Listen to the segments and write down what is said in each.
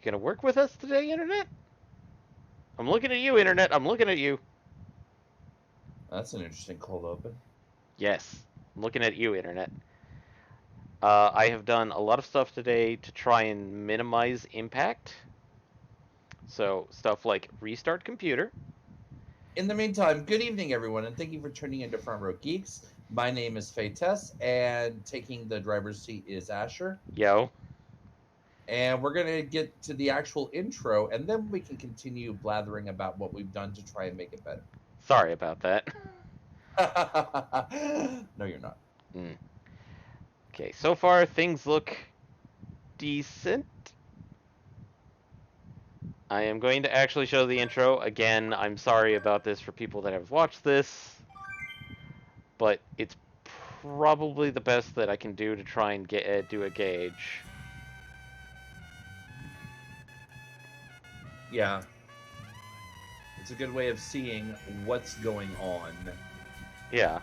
gonna work with us today, Internet? I'm looking at you, Internet. I'm looking at you. That's an interesting cold open. Yes, I'm looking at you, Internet. I have done a lot of stuff today to try and minimize impact. So, stuff like restart computer. In the meantime, good evening, everyone, and thank you for tuning into Front Row Geeks. My name is Faye Tess, and taking the driver's seat is Asher. Yo. And we're going to get to the actual intro, and then we can continue blathering about what we've done to try and make it better. Sorry about that. No, you're not. Mm. Okay, so far things look decent. I am going to actually show the intro. Again, I'm sorry about this for people that have watched this, but it's probably the best that I can do to try and get do a gauge. Yeah. It's a good way of seeing what's going on. Yeah.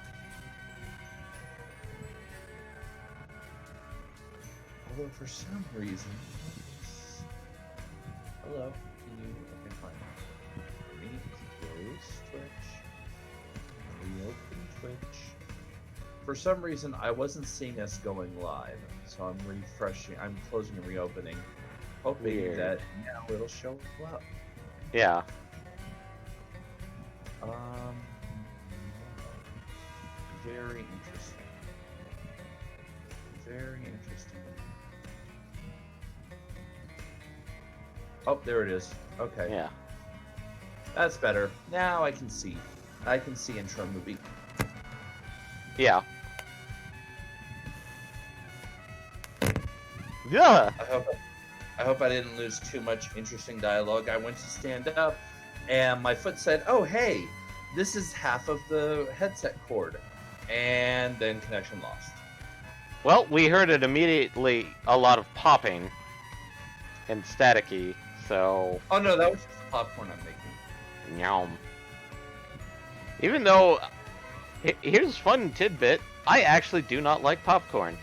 Although for some reason... Hello? Can you... Okay, fine. Close Twitch. Reopen Twitch. For some reason, I wasn't seeing us going live. So I'm refreshing. I'm closing and reopening. Hoping Weird. that now it'll show up. Yeah. Very interesting. Very interesting. Oh, there it is. Okay. Yeah. That's better. Now I can see. I can see intro movie. Yeah. Yeah. I hope I didn't lose too much interesting dialogue. I went to stand up, and my foot said, "Oh, hey, this is half of the headset cord," and then connection lost. Well, we heard it immediately. A lot of popping and staticky. So. Oh no, that was just the popcorn I'm making. Yum. Even though, here's a fun tidbit. I actually do not like popcorn.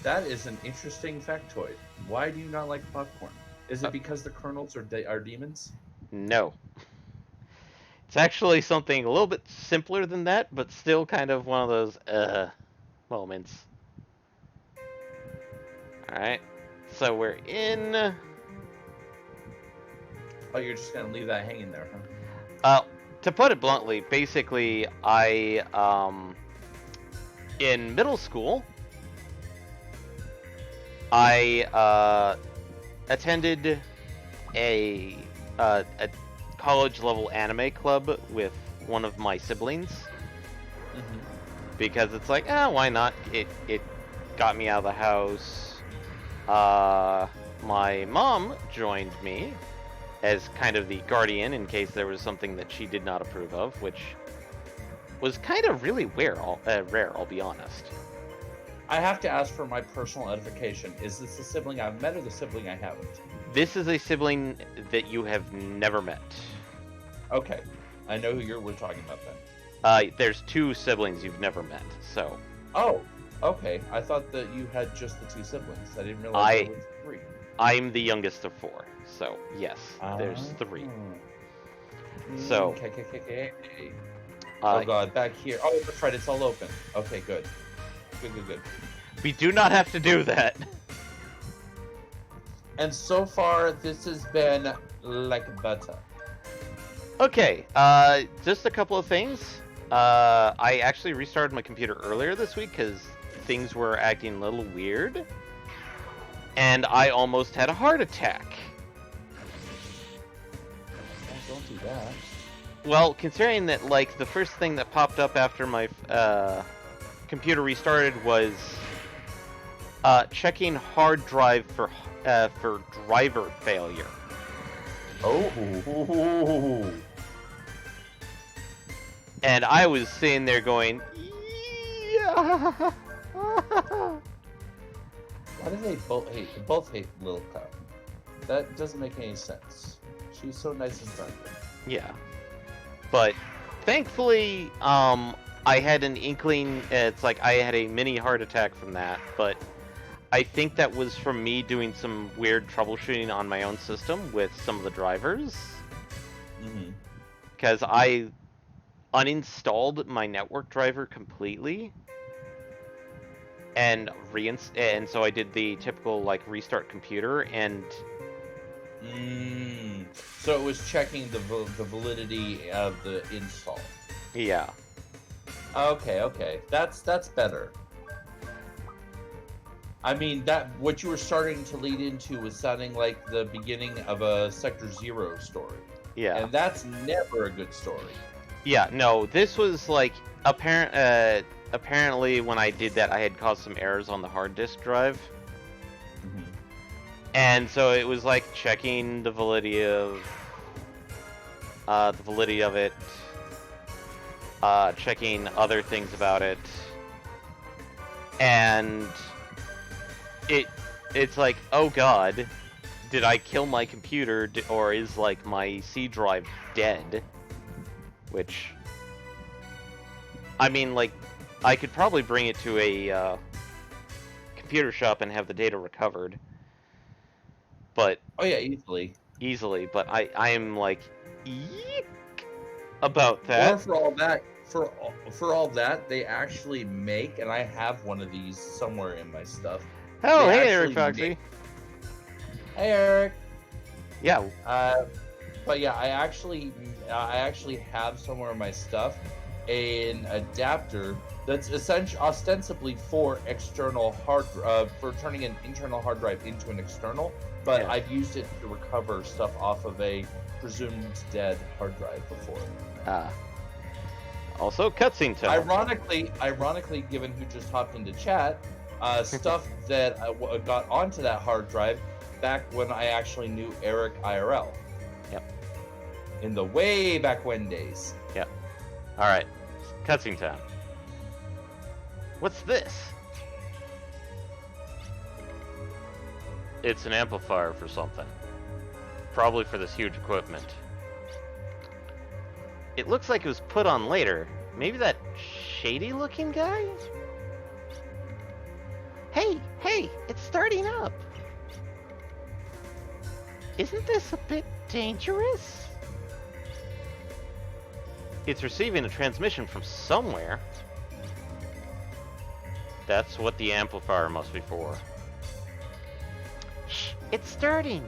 That is an interesting factoid. Why do you not like popcorn? Is it because the kernels are demons? No. It's actually something a little bit simpler than that, but still kind of one of those moments. Alright. So we're in. Oh, you're just gonna leave that hanging there, huh? To put it bluntly, basically, I in middle school, I attended a college level anime club with one of my siblings. Mm-hmm. Because it's like, why not? It got me out of the house. My mom joined me as kind of the guardian in case there was something that she did not approve of, which was kind of really rare, I'll be honest. I have to ask for my personal edification. Is this the sibling I've met or the sibling I haven't? This is a sibling that you have never met. Okay. I know who we're talking about then. There's two siblings you've never met, so. Oh, okay. I thought that you had just the two siblings. I didn't realize there was three. I'm the youngest of four, so yes, there's three. So. Okay. Oh god, back here. Oh, that's right. It's all open. Okay, good. Good. We do not have to do that. And so far, this has been like butter. Okay, just a couple of things. I actually restarted my computer earlier this week because things were acting a little weird. And I almost had a heart attack. Oh, don't do that. Well, considering that, like, the first thing that popped up after my computer restarted was checking hard drive for driver failure. Oh. And I was sitting there going, yeah. Why do they both hate Lil Cup? That doesn't make any sense. She's so nice and friendly. Yeah. But thankfully, I had an inkling. It's like I had a mini heart attack from that, but I think that was from me doing some weird troubleshooting on my own system with some of the drivers. Because I uninstalled my network driver completely. And so I did the typical like restart computer and So it was checking the validity of the install. yeah. Okay. That's better. I mean, that what you were starting to lead into was sounding like the beginning of a Sector Zero story. Yeah. And that's never a good story. Yeah, no, this was like apparently when I did that I had caused some errors on the hard disk drive. And so it was like checking the validity of it, checking other things about it, and it's like, oh god, did I kill my computer, or is like my C drive dead? Which, I mean, like, I could probably bring it to a computer shop and have the data recovered. But oh yeah, easily. But I am like, eek about that. Or for all that, they actually make, and I have one of these somewhere in my stuff. Oh, hey, Eric Foxy. Hey, Eric. Yeah. But yeah, I actually have somewhere in my stuff an adapter that's ostensibly for external for turning an internal hard drive into an external. But yeah. I've used it to recover stuff off of a presumed dead hard drive before. Also, cutscene time. Ironically, given who just hopped into chat, stuff that got onto that hard drive back when I actually knew Eric IRL. Yep. In the way back when days. Yep. All right, cutscene time. What's this? It's an amplifier for something. Probably for this huge equipment. It looks like it was put on later. Maybe that shady-looking guy? Hey, it's starting up. Isn't this a bit dangerous? It's receiving a transmission from somewhere. That's what the amplifier must be for. Shh, it's starting.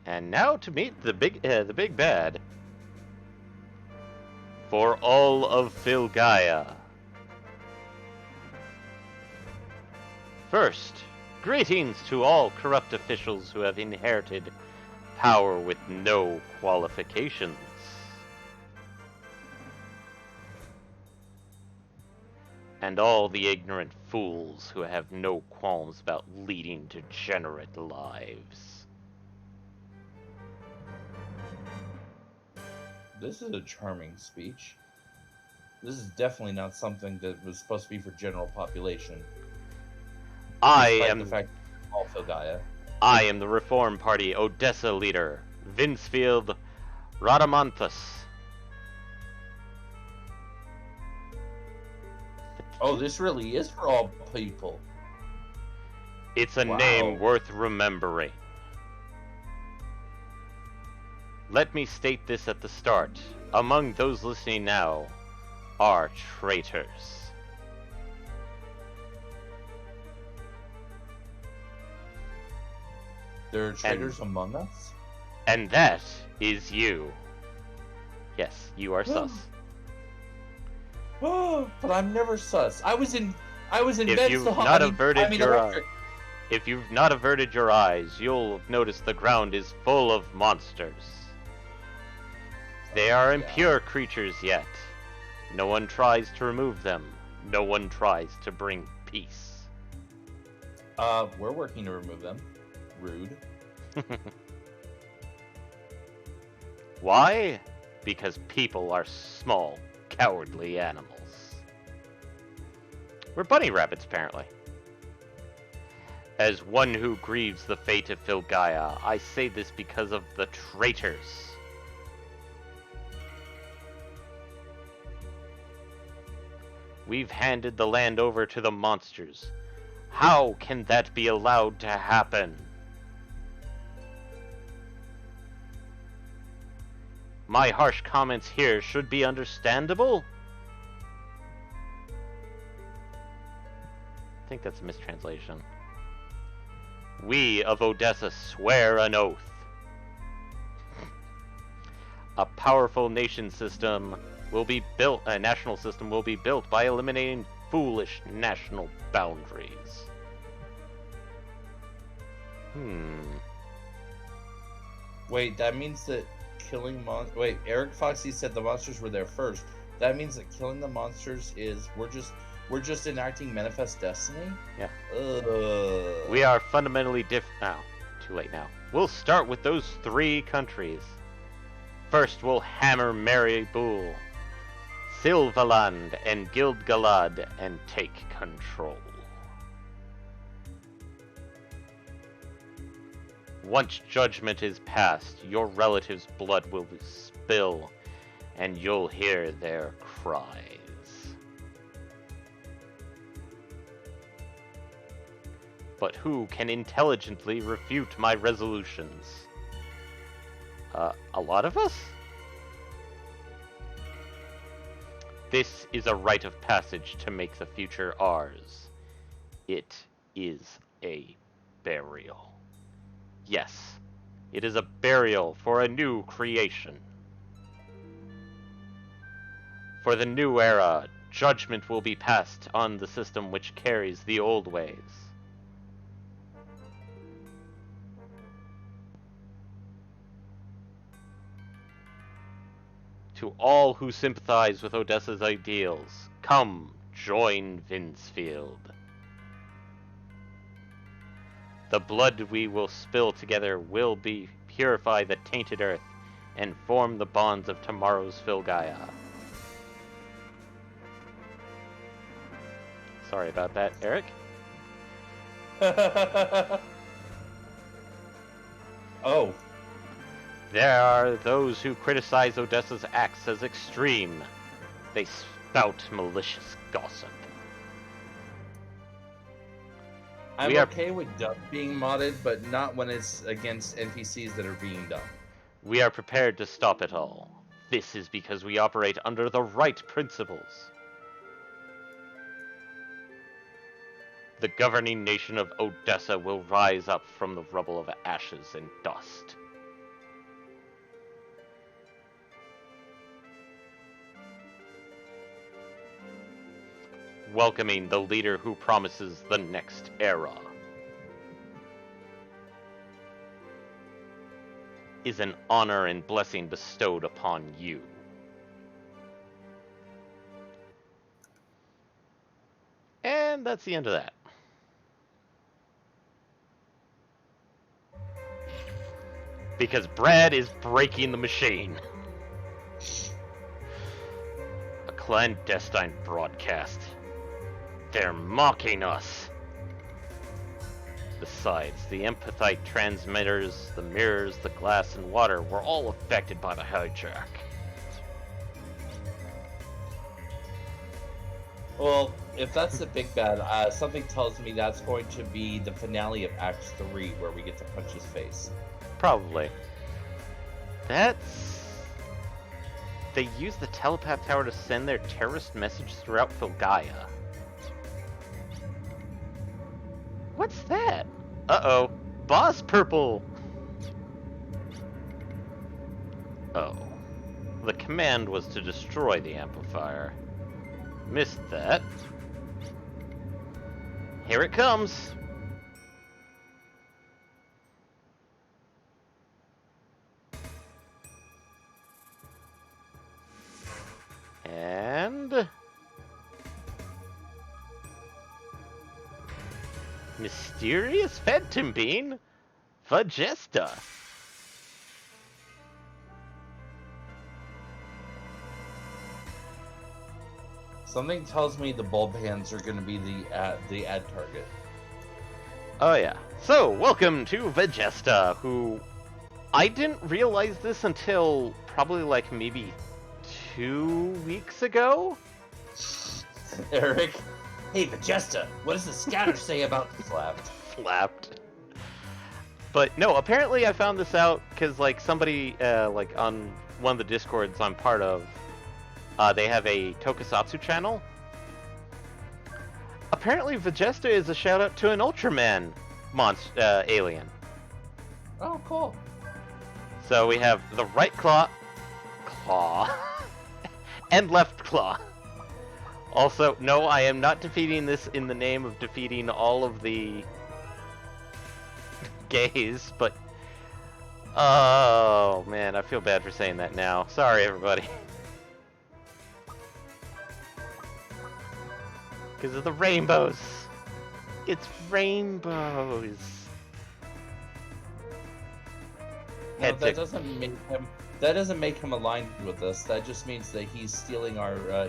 And now to meet the big bad. For all of Filgaia. First, greetings to all corrupt officials who have inherited power with no qualifications. And all the ignorant fools who have no qualms about leading degenerate lives. This is a charming speech. This is definitely not something that was supposed to be for general population. I am the Reform Party Odessa leader, Vincefield Radamanthus. Oh, this really is for all people. It's a name worth remembering. Let me state this at the start. Among those listening now are traitors. There are traitors among us? And that is you. Yes, you are sus. Oh, but I'm never sus. I was in If bed you've so not averted your if you've not averted your eyes, you'll notice the ground is full of monsters. They are impure creatures yet. No one tries to remove them. No one tries to bring peace. We're working to remove them. Rude. Why? Because people are small, cowardly animals. We're bunny rabbits, apparently. As one who grieves the fate of Filgaia, I say this because of the traitors. We've handed the land over to the monsters. How can that be allowed to happen? My harsh comments here should be understandable. I think that's a mistranslation. We of Odessa swear an oath. A powerful national system will be built by eliminating foolish national boundaries. Wait, that means that killing Wait, Eric Foxy said the monsters were there first. That means that killing the monsters is we're just enacting Manifest Destiny? Yeah. Ugh. We are fundamentally too late now. We'll start with those 3 countries. First, we'll hammer Maribul, Silvaland, and Gilgalad and take control. Once judgment is passed, your relatives' blood will spill, and you'll hear their cries. But who can intelligently refute my resolutions? A lot of us? This is a rite of passage to make the future ours. It is a burial. Yes, it is a burial for a new creation. For the new era, judgment will be passed on the system which carries the old ways. To all who sympathize with Odessa's ideals, come join Vincefield. The blood we will spill together will purify the tainted earth and form the bonds of tomorrow's Filgaia. Sorry about that, Eric. Oh. There are those who criticize Odessa's acts as extreme. They spout malicious gossip. I'm okay with dumb being modded, but not when it's against NPCs that are being dumb. We are prepared to stop it all. This is because we operate under the right principles. The governing nation of Odessa will rise up from the rubble of ashes and dust. Welcoming the leader who promises the next era is an honor and blessing bestowed upon you. And that's the end of that. Because Brad is breaking the machine. A clandestine broadcast. They're mocking us. Besides, the empathite transmitters, the mirrors, the glass, and water were all affected by the hijack. Well, if that's the big bad, something tells me that's going to be the finale of Act 3, where we get to punch his face. Probably. They use the telepath tower to send their terrorist message throughout Filgaia. What's that? Uh-oh. Boss Purple! Oh. The command was to destroy the amplifier. Missed that. Here it comes! And... Mysterious Phantom Bean? Vegesta. Something tells me the bulb hands are going to be the ad target. Oh yeah. So, welcome to Vegesta, who I didn't realize this until probably like maybe 2 weeks ago. Eric, hey Vegesta, what does the scatter say about Slapped? Slapped. But no, apparently I found this out because like somebody like on one of the Discords I'm part of, they have a Tokusatsu channel. Apparently Vegesta is a shout out to an Ultraman monster alien. Oh, cool. So we have the right claw, and left claw. Also, no, I am not defeating this in the name of defeating all of the gays, but oh man, I feel bad for saying that now. Sorry, everybody. Because of the rainbows. It's rainbows. No, that doesn't make him. That doesn't make him aligned with us. That just means that he's stealing our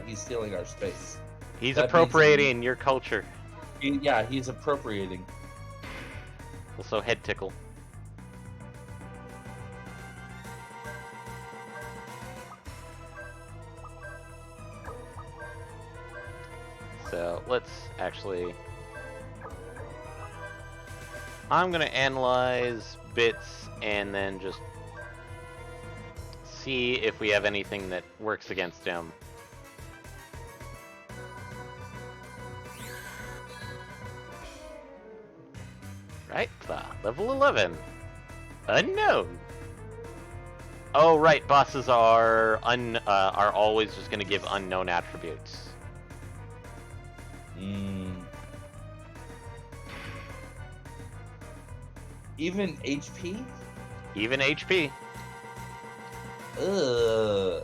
space. He's that appropriating your culture. Yeah, he's appropriating. Also, head tickle. So let's actually. I'm gonna analyze bits and then just see if we have anything that works against him. Right, level 11. Unknown. Oh right, bosses are always just gonna give unknown attributes. Even HP? Even HP. Ugh.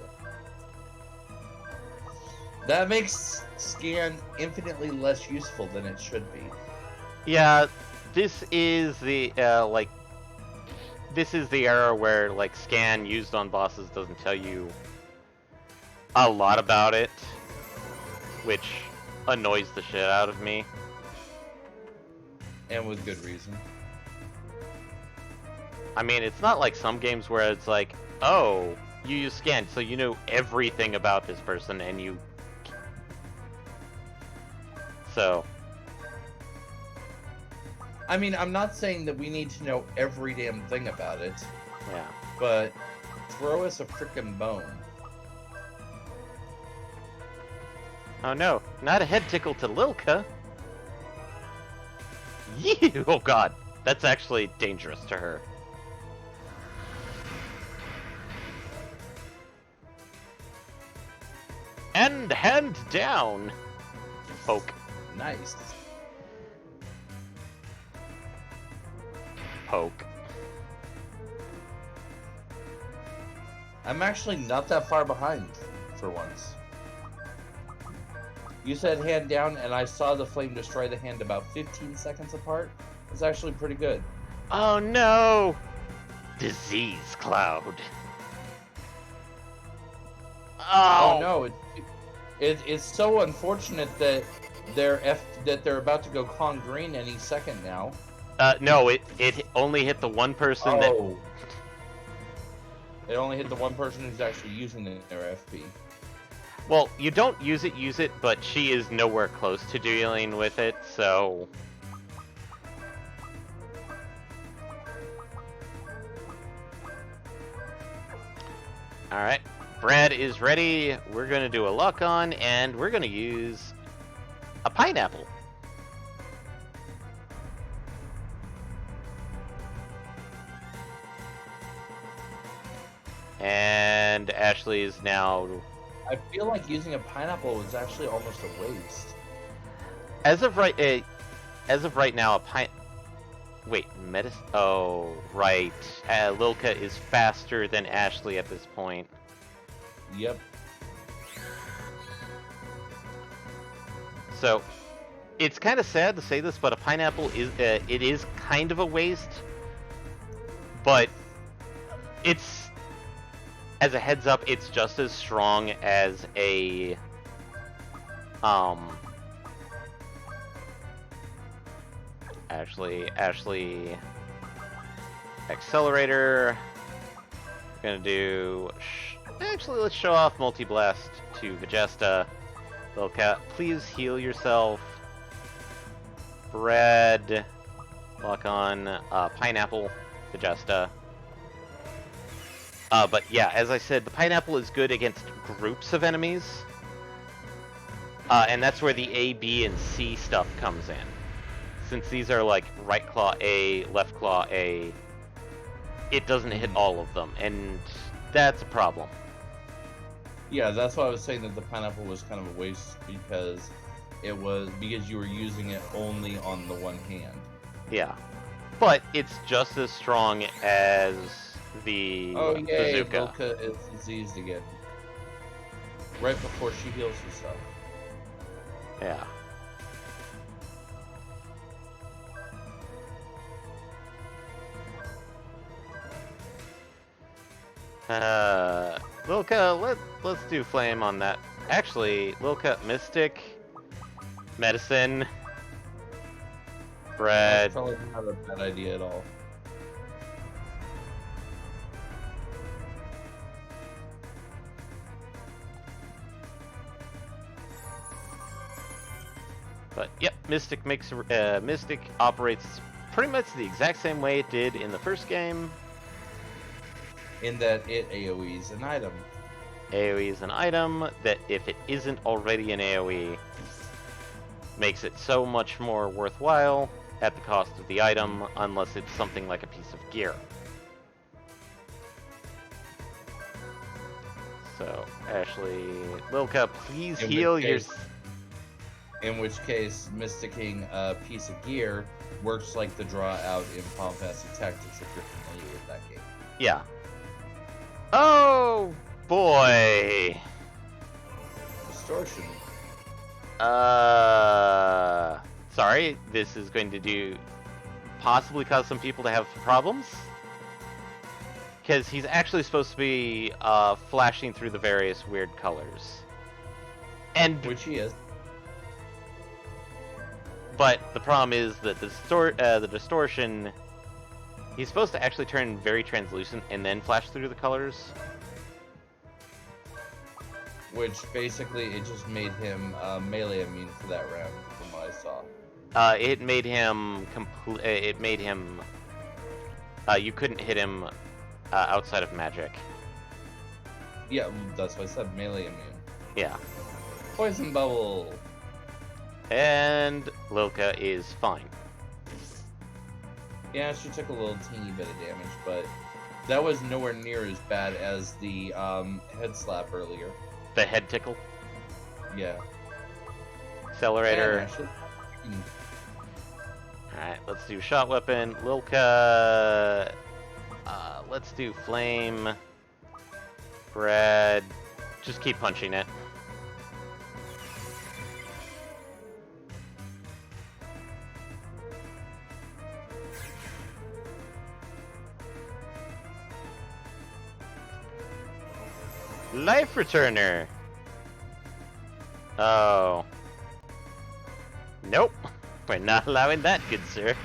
That makes Scan infinitely less useful than it should be. Yeah, this is the this is the era where like scan used on bosses doesn't tell you a lot about it, which annoys the shit out of me. And with good reason. I mean, it's not like some games where it's like, oh, you use scan, so you know everything about this person, and you... So... I mean, I'm not saying that we need to know every damn thing about it. Yeah. But throw us a frickin' bone. Oh no, not a head tickle to Lilka. Yee! Oh god, that's actually dangerous to her. And hand down. Poke. Nice. Poke. I'm actually not that far behind, for once. You said hand down, and I saw the flame destroy the hand about 15 seconds apart. It's actually pretty good. Oh no! Disease cloud. Oh no! It's so unfortunate that they're about to go Kong green any second now. No, it only hit the one person that... It only hit the one person who's actually using their FP. Well, you don't use it, but she is nowhere close to dealing with it, so... Alright, Brad is ready. We're gonna do a lock-on, and we're gonna use a pineapple. And Ashley is now... I feel like using a pineapple was actually almost a waste. As of right now, a pine... Wait, Oh, right. Lilka is faster than Ashley at this point. Yep. So, it's kind of sad to say this, but a pineapple is it is kind of a waste. But it's... As a heads up, it's just as strong as a Ashley, Accelerator. We're gonna do. Actually, let's show off Multi Blast to Vegesta. Little cat, please heal yourself. Bread. Lock on Pineapple, Vegesta. But yeah, as I said, the Pineapple is good against groups of enemies. And that's where the A, B, and C stuff comes in. Since these are like right claw A, left claw A, it doesn't hit all of them, and that's a problem. Yeah, that's why I was saying that the Pineapple was kind of a waste, because you were using it only on the one hand. Yeah. But it's just as strong as the bazooka. Milka is diseased again. Right before she heals herself. Yeah. Lilka, let's do flame on that. Actually, Lilka, Mystic, Medicine, Bread. That's probably not a bad idea at all. But yep, Mystic operates pretty much the exact same way it did in the first game. In that it AoEs an item. AoE is an item that, if it isn't already an AoE, makes it so much more worthwhile at the cost of the item, unless it's something like a piece of gear. So, Ashley, Lilka, please heal your... In which case, Mysticking a piece of gear works like the draw out in Final Fantasy Tactics if you're familiar with that game. Yeah. Oh, boy. Distortion. Sorry, this is going to possibly cause some people to have problems. Because he's actually supposed to be flashing through the various weird colors. Which he is. But the problem is that the distortion, he's supposed to actually turn very translucent and then flash through the colors. Which basically, it just made him melee immune for that round, from what I saw. It made him you couldn't hit him outside of magic. Yeah, that's what I said, melee immune. Yeah. Poison bubble. And Lilka is fine. Yeah, she took a little teeny bit of damage, but that was nowhere near as bad as the head slap earlier. The head tickle? Yeah. Accelerator. Alright, let's do shot weapon. Lilka. Let's do flame. Bread. Just keep punching it. Life Returner! Oh. Nope. We're not allowing that, good sir.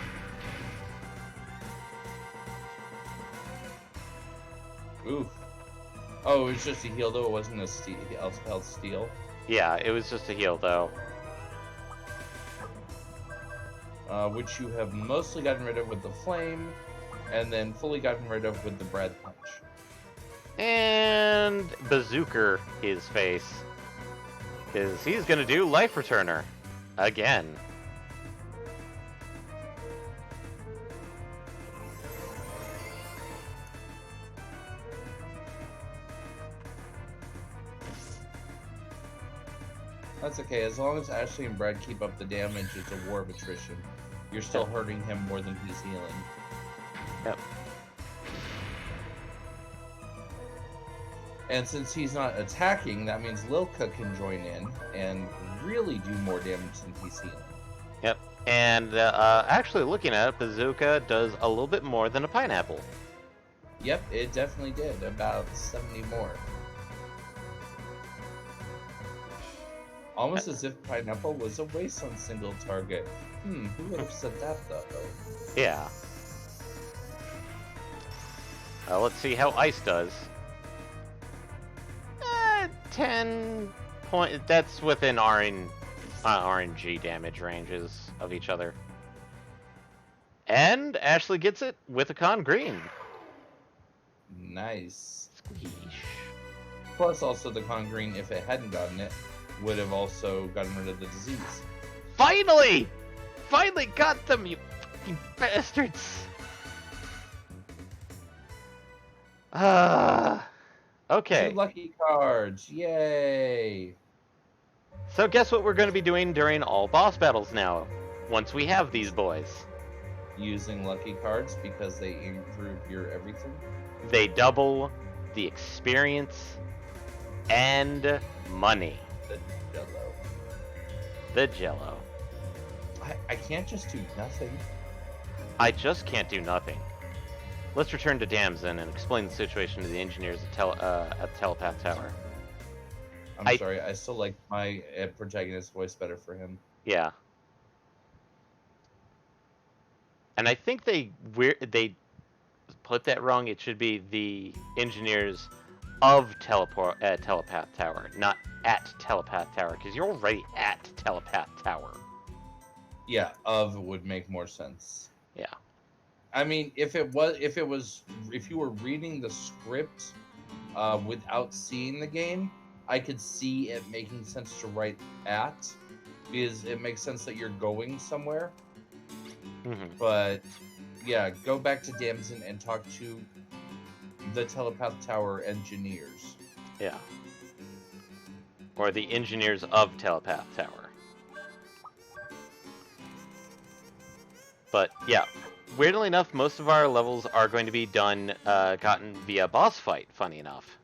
Oof. Oh, it was just a heal though, it wasn't a health steal? Yeah, it was just a heal though. Which you have mostly gotten rid of with the flame, and then fully gotten rid of with the bread punch. And bazooka his face. Because he's gonna do Life Returner. Again. That's okay, as long as Ashley and Brad keep up the damage, it's a war of attrition. You're still hurting him more than he's healing. Yep. And since he's not attacking, that means Lilka can join in and really do more damage than he's healing. Yep. And actually looking at it, bazooka does a little bit more than a pineapple. Yep, it definitely did. About 70 more. Almost as if pineapple was a wasteland single target. Who would have said that, though? Yeah. Let's see how ice does. 10 point. That's within RNG damage ranges of each other. And Ashley gets it with a con green. Nice. Squeesh. Plus, also the con green, if it hadn't gotten it, would have also gotten rid of the disease. Finally! Finally got them, you fucking bastards! Okay. 2 lucky cards, yay! So guess what we're going to be doing during all boss battles now, once we have these boys. Using lucky cards because they improve your everything. They double the experience and money. The Jello. The Jello. I can't just do nothing. I just can't do nothing. Let's return to Damson and explain the situation to the engineers at Telepath Tower. I'm sorry, I still like my protagonist voice better for him. Yeah. And I think they put that wrong. It should be the engineers of Telepath Tower, not at Telepath Tower, because you're already at Telepath Tower. Yeah, of would make more sense. Yeah. I mean, if you were reading the script without seeing the game, I could see it making sense to write at, because it makes sense that you're going somewhere. Mm-hmm. But yeah, go back to Damson and talk to the Telepath Tower engineers. Yeah. Or the engineers of Telepath Tower. But yeah, weirdly enough, most of our levels are going to be gotten via boss fight, funny enough.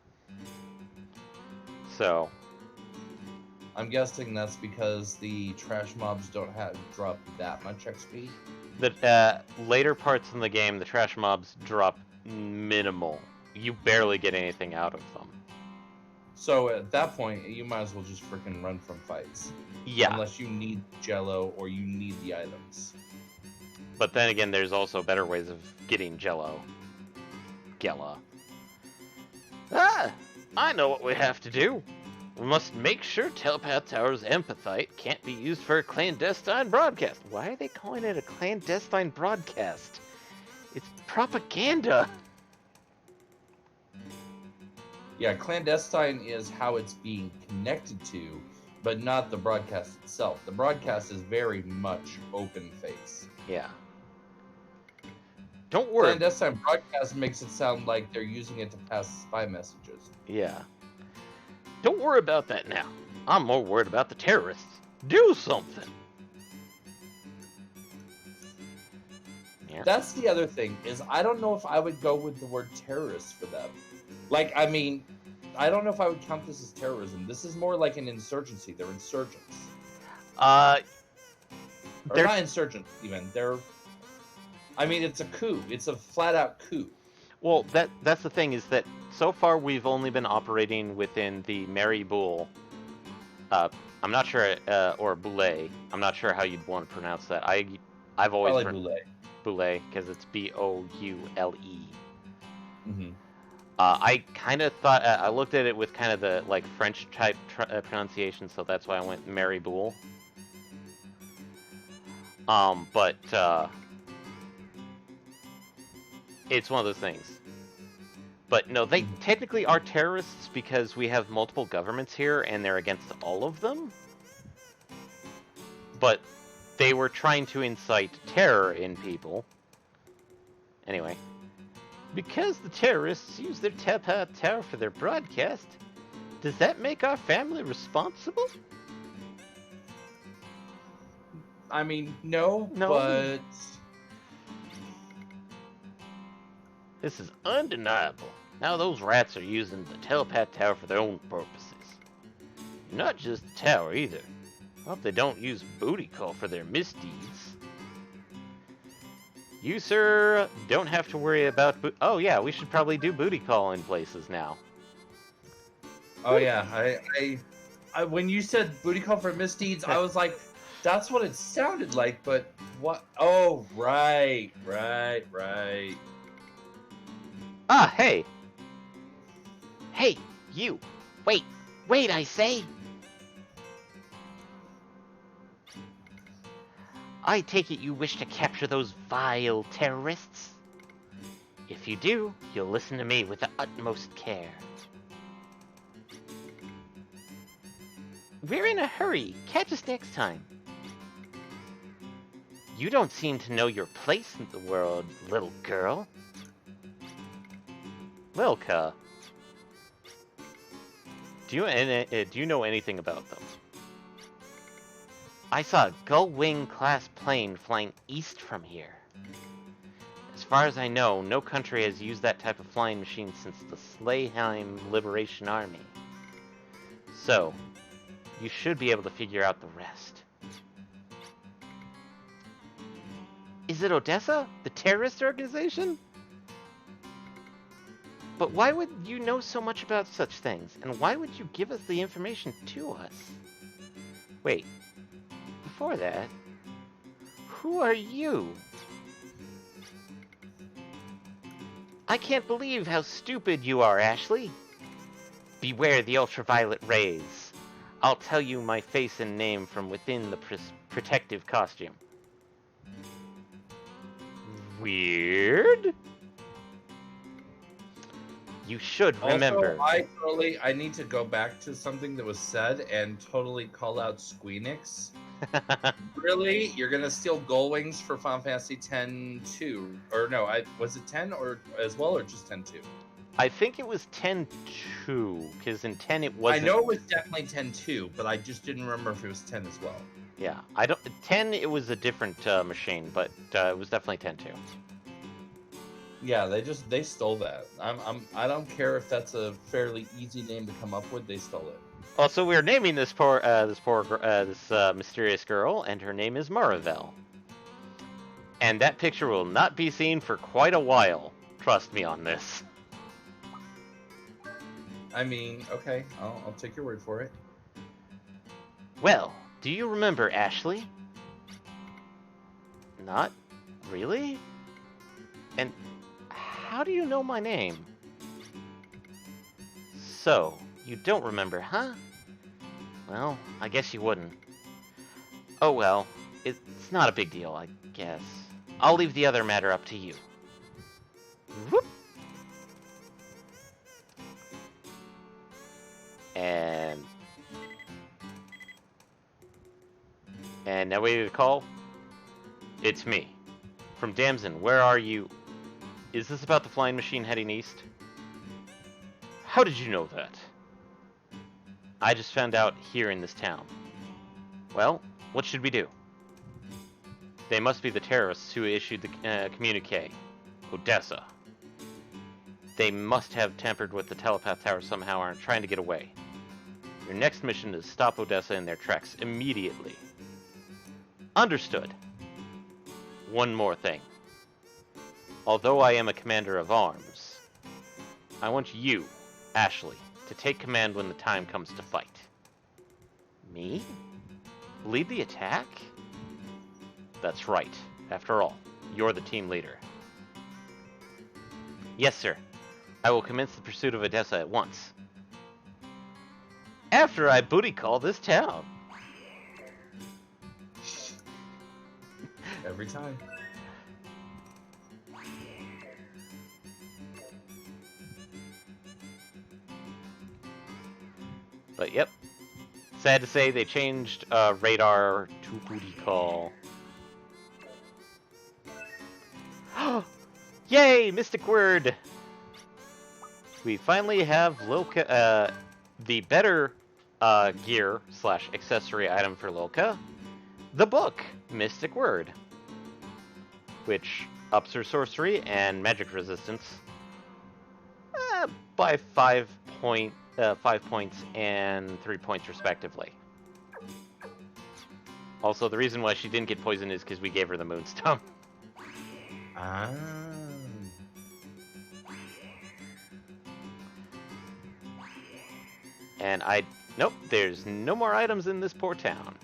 So I'm guessing that's because the trash mobs don't drop that much XP. The later parts in the game, the trash mobs drop minimal. You barely get anything out of them. So at that point, you might as well just freaking run from fights. Yeah. Unless you need Jello or you need the items. But then again, there's also better ways of getting Jello. Gela. Ah! I know what we have to do. We must make sure Telepath Tower's empathite can't be used for a clandestine broadcast. Why are they calling it a clandestine broadcast? It's propaganda. Yeah, clandestine is how it's being connected to, but not the broadcast itself. The broadcast is very much open face. Yeah. Don't worry. Clandestine broadcast makes it sound like they're using it to pass spy messages. Yeah. Don't worry about that now. I'm more worried about the terrorists. Do something. Yeah. That's the other thing, is I don't know if I would go with the word terrorist for them. Like, I mean, I don't know if I would count this as terrorism. This is more like an insurgency. They're insurgents. Or not insurgents, even. I mean, it's a coup. It's a flat-out coup. Well, that's the thing, is that so far we've only been operating within the Mary Boule. I'm not sure, or Boule. I'm not sure how you'd want to pronounce that. I've always Boule, because it's Boule. Mm-hmm. I kind of thought I looked at it with kind of the like French type pronunciation, so that's why I went Mary Boule. But it's one of those things. But no, they technically are terrorists because we have multiple governments here and they're against all of them. But they were trying to incite terror in people. Anyway. Because the terrorists use their Telepath Tower for their broadcast, does that make our family responsible? I mean, no, No. but... This is undeniable. Now those rats are using the Telepath Tower for their own purposes. Not just the tower either. I hope they don't use booty call for their misdeeds. You, sir, don't have to worry about oh yeah, we should probably do booty call in places now. Oh yeah, When you said booty call for misdeeds, I was like, that's what it sounded like, but what? Oh, right. Ah, hey! Hey, you! Wait, I say! I take it you wish to capture those vile terrorists? If you do, you'll listen to me with the utmost care. We're in a hurry. Catch us next time. You don't seem to know your place in the world, little girl. Lilka, do you know anything about them? I saw a Gullwing-class plane flying east from here. As far as I know, no country has used that type of flying machine since the Slayheim Liberation Army. So, you should be able to figure out the rest. Is it Odessa? The terrorist organization? But why would you know so much about such things? And why would you give us the information to us? Wait, before that, who are you? I can't believe how stupid you are, Ashley. Beware the ultraviolet rays. I'll tell you my face and name from within the protective costume. Weird? You should remember. Also, I need to go back to something that was said and totally call out Squeenix. Really? You're gonna steal Gullwings for Final Fantasy X-2? Or no, was it 10 or as well, or just 10-2? I think it was 10-2, because in 10 it wasn't. I know it was definitely 10-2, but I just didn't remember if it was 10 as well. Yeah, 10 it was a different machine, but it was definitely 10-2. Yeah, they stole that. I don't care if that's a fairly easy name to come up with. They stole it. Also, we're naming this mysterious girl, and her name is Maravel. And that picture will not be seen for quite a while. Trust me on this. I mean, okay, I'll take your word for it. Well, do you remember Ashley? Not really? And how do you know my name? So, you don't remember, huh? Well, I guess you wouldn't. Oh well, it's not a big deal, I guess. I'll leave the other matter up to you. Whoop! And now waiting to call? It's me. From Damson, where are you? Is this about the flying machine heading east? How did you know that? I just found out here in this town. Well, what should we do? They must be the terrorists who issued the communique. Odessa. They must have tampered with the telepath tower somehow and are trying to get away. Your next mission is to stop Odessa in their tracks immediately. Understood. One more thing. Although I am a commander of arms, I want you, Ashley, to take command when the time comes to fight. Me? Lead the attack? That's right. After all, you're the team leader. Yes, sir. I will commence the pursuit of Odessa at once. After I booty call this town. Every time. But yep. Sad to say they changed radar to booty call. Yay! Mystic word! We finally have Lilka, the better gear / accessory item for Lilka. The book, Mystic Word. Which ups her sorcery and magic resistance by 5 points and 3 points respectively. Also, the reason why she didn't get poisoned is because we gave her the Moonstone. Ah. And I Nope, there's no more items in this poor town.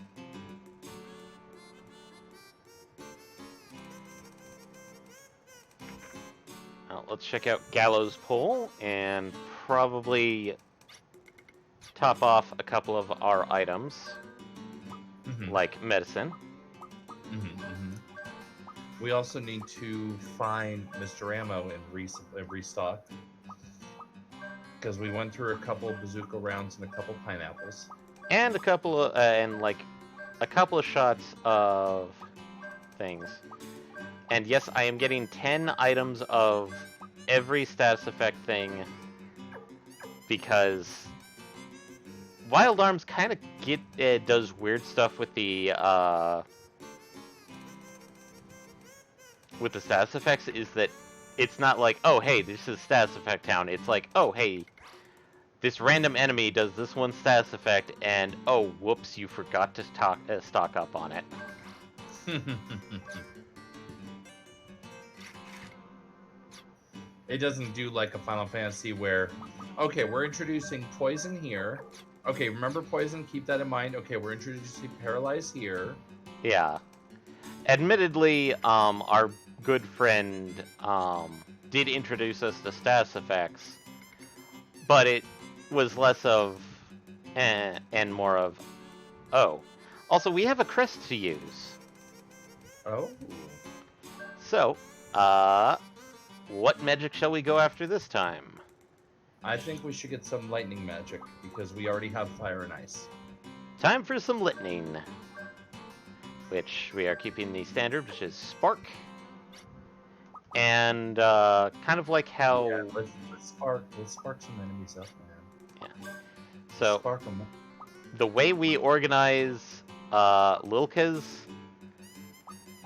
Let's check out Gallows Pole and probably top off a couple of our items, like medicine. We also need to find Mr. Ammo and restock, because we went through a couple of bazooka rounds and a couple pineapples, And a couple of a couple of shots of things. And yes, I am getting 10 items of every status effect thing because Wild Arms kind of does weird stuff with the status effects. Is that it's not like, oh hey, this is status effect town. It's like, oh hey, this random enemy does this one status effect, and oh whoops, you forgot to stock up on it. It doesn't do like a Final Fantasy where, okay, we're introducing poison here. Okay, remember poison, keep that in mind. Okay, we're introducing paralyze here. Yeah. Admittedly, our good friend did introduce us to status effects, but it was less of and more of, oh. Also, we have a crest to use. Oh. So, what magic shall we go after this time? I think we should get some lightning magic, because we already have fire and ice. Time for some lightning. Which we are keeping the standard, which is Spark. And, kind of like how... Yeah, let's spark some enemies up, man. Yeah. So, Spark them. The way we organize, Lilkas...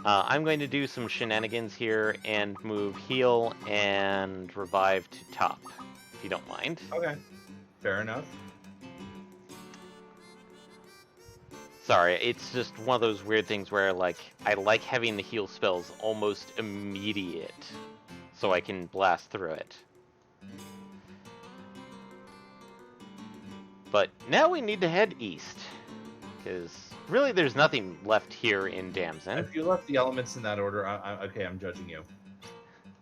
I'm going to do some shenanigans here and move heal and revive to top, if you don't mind. Okay, fair enough. Sorry, it's just one of those weird things where, like, I like having the heal spells almost immediate, so I can blast through it. But now we need to head east, because really there's nothing left here in Damson. If you left the elements in that order, okay, I'm judging you.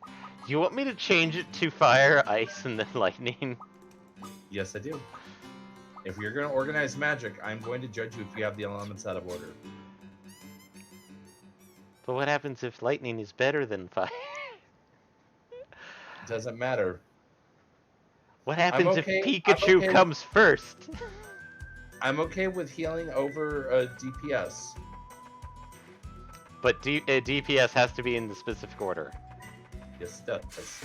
Do you want me to change it to fire, ice, and then lightning? Yes, I do. If you're going to organize magic, I'm going to judge you if you have the elements out of order. But what happens if lightning is better than fire? Doesn't matter. What happens if Pikachu comes first? I'm okay with healing over DPS. But DPS has to be in the specific order. Yes, it does.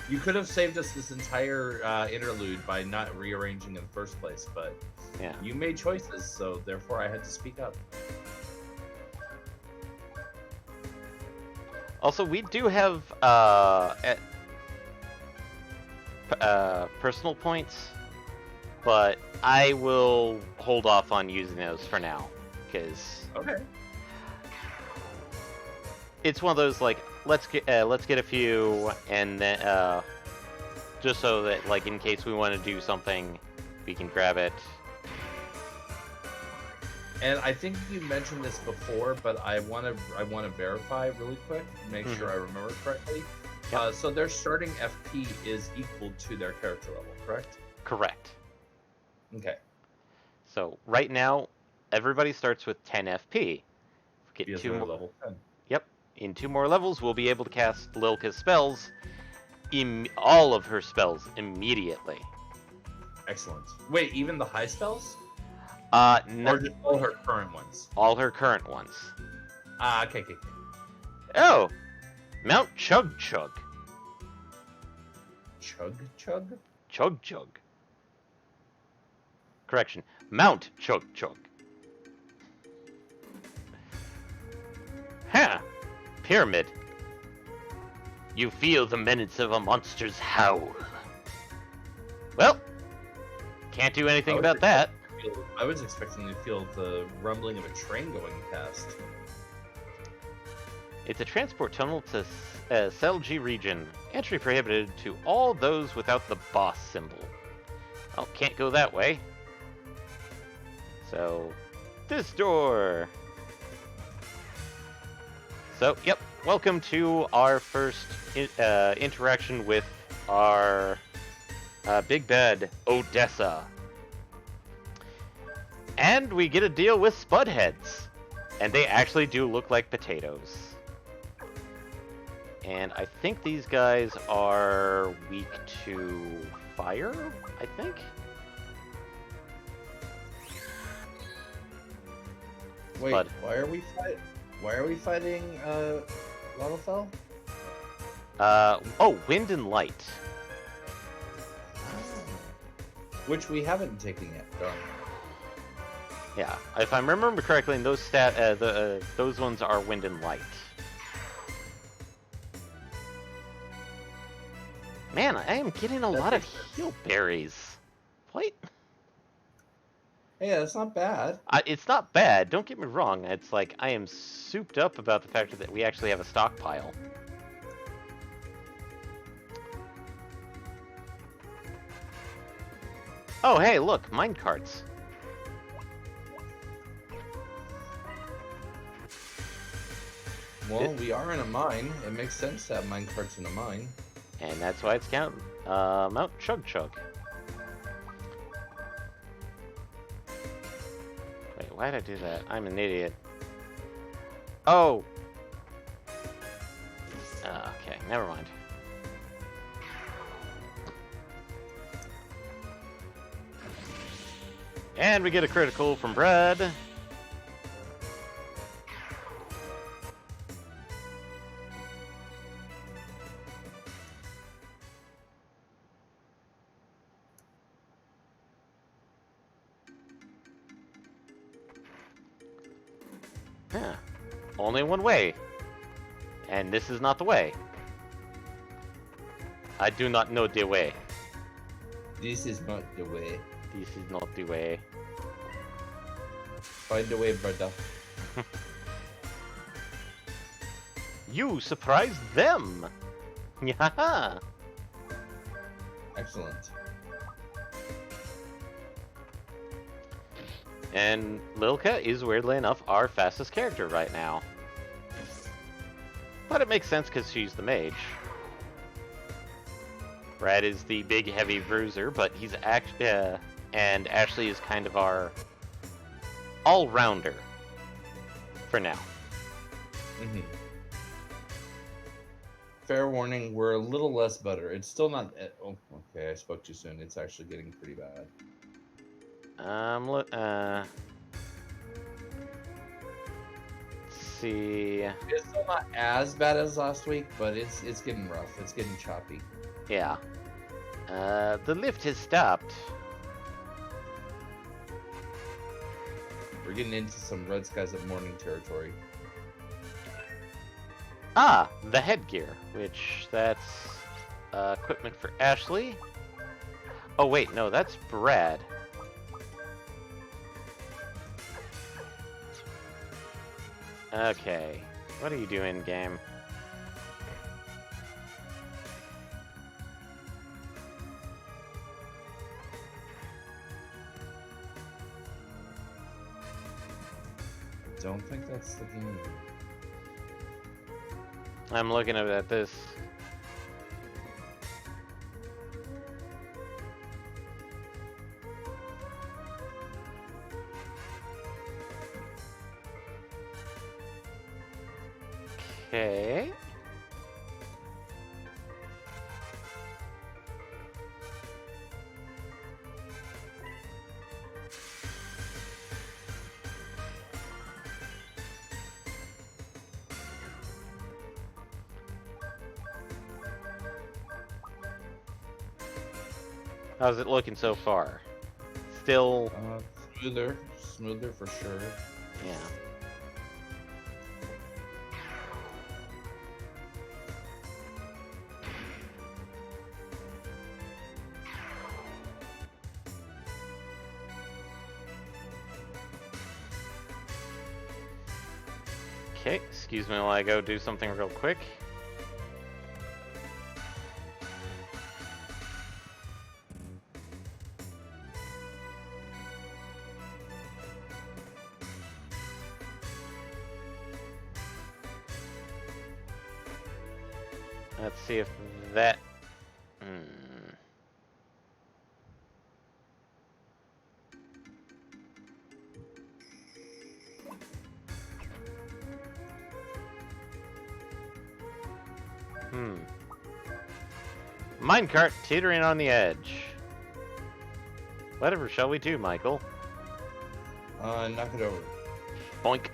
You could have saved us this entire interlude by not rearranging in the first place, but yeah, you made choices, so therefore I had to speak up. Also, we do have personal points, but I will hold off on using those for now, because okay, it's one of those, like, let's get a few, and then just so that, like, in case we want to do something, we can grab it. And I think you mentioned this before, but I want to verify really quick, make sure I remember correctly. Yep. So their starting FP is equal to their character level, correct? Correct. Okay. So right now, everybody starts with 10 FP. Get two more level 10. Yep. In 2 more levels, we'll be able to cast Lilka's spells, all of her spells immediately. Excellent. Wait, even the high spells? No. Or just all her current ones? All her current ones. Okay. Oh! Mount Chug Chug. Chug Chug? Chug Chug. Correction. Mount Chug Chug. Huh. Pyramid. You feel the menace of a monster's howl. Well, can't do anything about that. I was expecting to feel the rumbling of a train going past. It's a transport tunnel to Selgi region. Entry prohibited to all those without the boss symbol. Oh, can't go that way. So, this door. So, yep. Welcome to our first interaction with our big bad, Odessa. And we get a deal with Spudheads. And they actually do look like potatoes. And I think these guys are weak to fire, I think? Wait, Spud. why are we fighting Lalafell? Oh, wind and light. Which we haven't taken yet. Darn. Yeah, if I remember correctly, in those those ones are wind and light. Man, I am getting a lot of heal berries. What? Hey, that's not bad. It's not bad, don't get me wrong. It's like, I am souped up about the fact that we actually have a stockpile. Oh, hey, look, minecarts. Well, we are in a mine. It makes sense to have minecarts in a mine. And that's why it's Mount Chug Chug. Wait, why'd I do that? I'm an idiot. Oh! Okay, never mind. And we get a critical from Brad. Yeah. Only one way. And this is not the way. I do not know the way. This is not the way. This is not the way. Find the way, brother. You surprised them! Yeah. Excellent. And Lilka is, weirdly enough, our fastest character right now. But it makes sense because she's the mage. Brad is the big, heavy bruiser, but he's actually... and Ashley is kind of our all-rounder. For now. Mm-hmm. Fair warning, we're a little less better. It's still not... Oh, okay, I spoke too soon. It's actually getting pretty bad. Let's see. It's still not as bad as last week, but it's getting rough. It's getting choppy. Yeah. The lift has stopped. We're getting into some Red Skies of Morning territory. Ah, the headgear, which that's equipment for Ashley. Oh wait, no, that's Brad. Okay, what are you doing, game? I don't think that's the game. I'm looking at this. Okay. How's it looking so far? Still, Smoother for sure. yeah. Okay, excuse me while I go do something real quick. Let's see if that... Hmm. Minecart teetering on the edge. Whatever shall we do, Michael? Knock it over. Boink.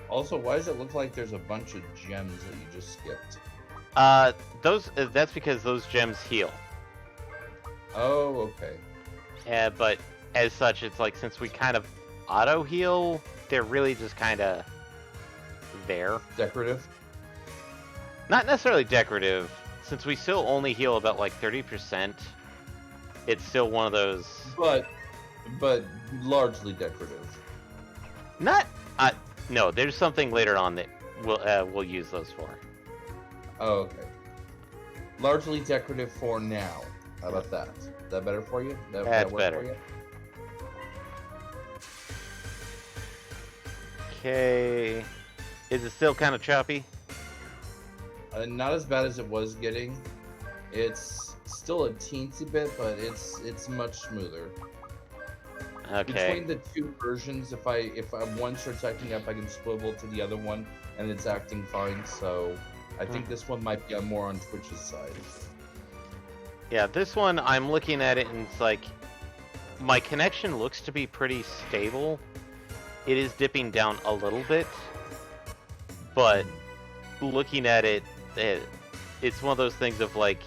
Also, why does it look like there's a bunch of gems that you just skipped? That's because those gems heal. Oh, okay. Yeah, but as such, it's like since we kind of auto heal, they're really just kind of there. Decorative? Not necessarily decorative, since we still only heal about like 30%. It's still one of those. But largely decorative. Not. No, there's something later on that we'll use those for. Oh, okay. Largely decorative for now. How about that? Is that better for you? That's better. For you? Okay. Is it still kind of choppy? Not as bad as it was getting. It's still a teensy bit, but it's much smoother. Okay. Between the two versions, if one starts acting up, I can swivel to the other one, and it's acting fine. So I think this one might be more on Twitch's side. Yeah, this one I'm looking at it and it's like my connection looks to be pretty stable. It is dipping down a little bit, but looking at it, it's one of those things of like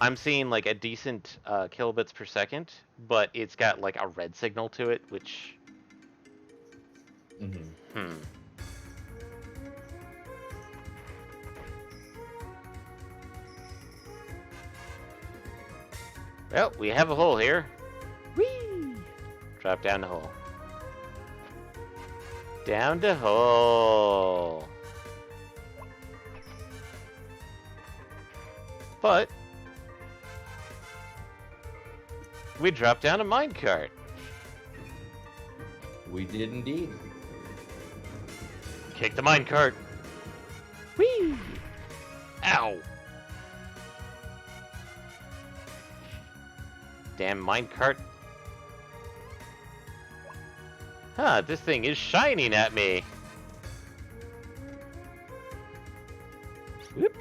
I'm seeing like a decent kilobits per second, but it's got like a red signal to it, which Well, we have a hole here. Whee! Drop down the hole. Down the hole. But we dropped down a minecart. We did indeed. Kick the minecart. Whee! Ow! Damn minecart. Huh, this thing is shining at me. Whoop.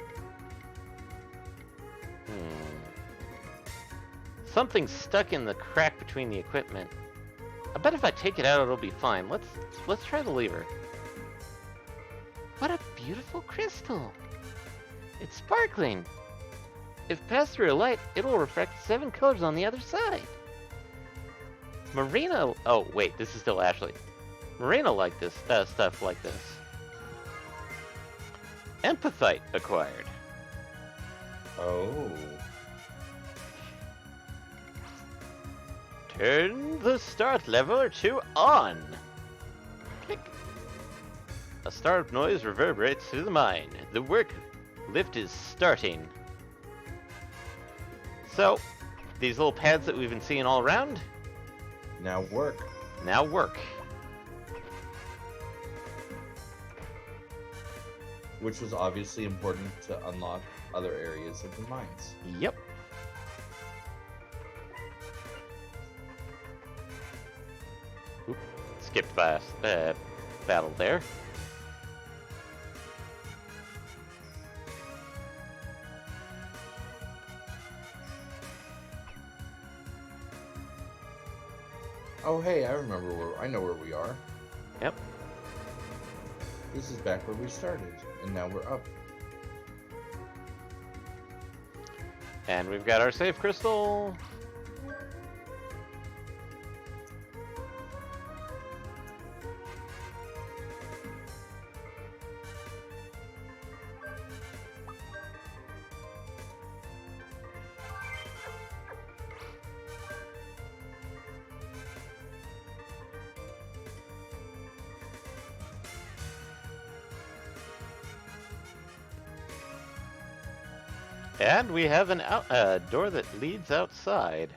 Something's stuck in the crack between the equipment. I bet if I take it out, it'll be fine. Let's try the lever. What a beautiful crystal! It's sparkling. If passed through a light, it'll reflect 7 colors on the other side. Marina... Oh, wait, this is still Ashley. Marina liked this, stuff like this. Empathite acquired. Oh. Turn the start lever to on. Click. A startup noise reverberates through the mine. The work lift is starting. So, these little pads that we've been seeing all around. Now work. Now work. Which was obviously important to unlock other areas of the mines. Yep. Oop, skipped past battle there. Oh, hey, I know where we are. Yep. This is back where we started, and now we're up. And we've got our save crystal. And we have a door that leads outside.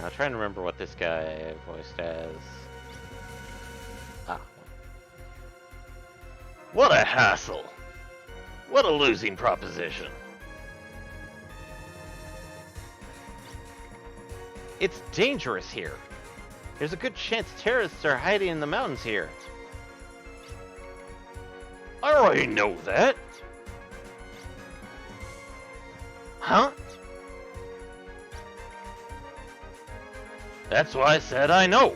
I'm trying to remember what this guy voiced as. Ah. What a hassle! What a losing proposition! It's dangerous here. There's a good chance terrorists are hiding in the mountains here. I already know that. Huh? That's why I said I know.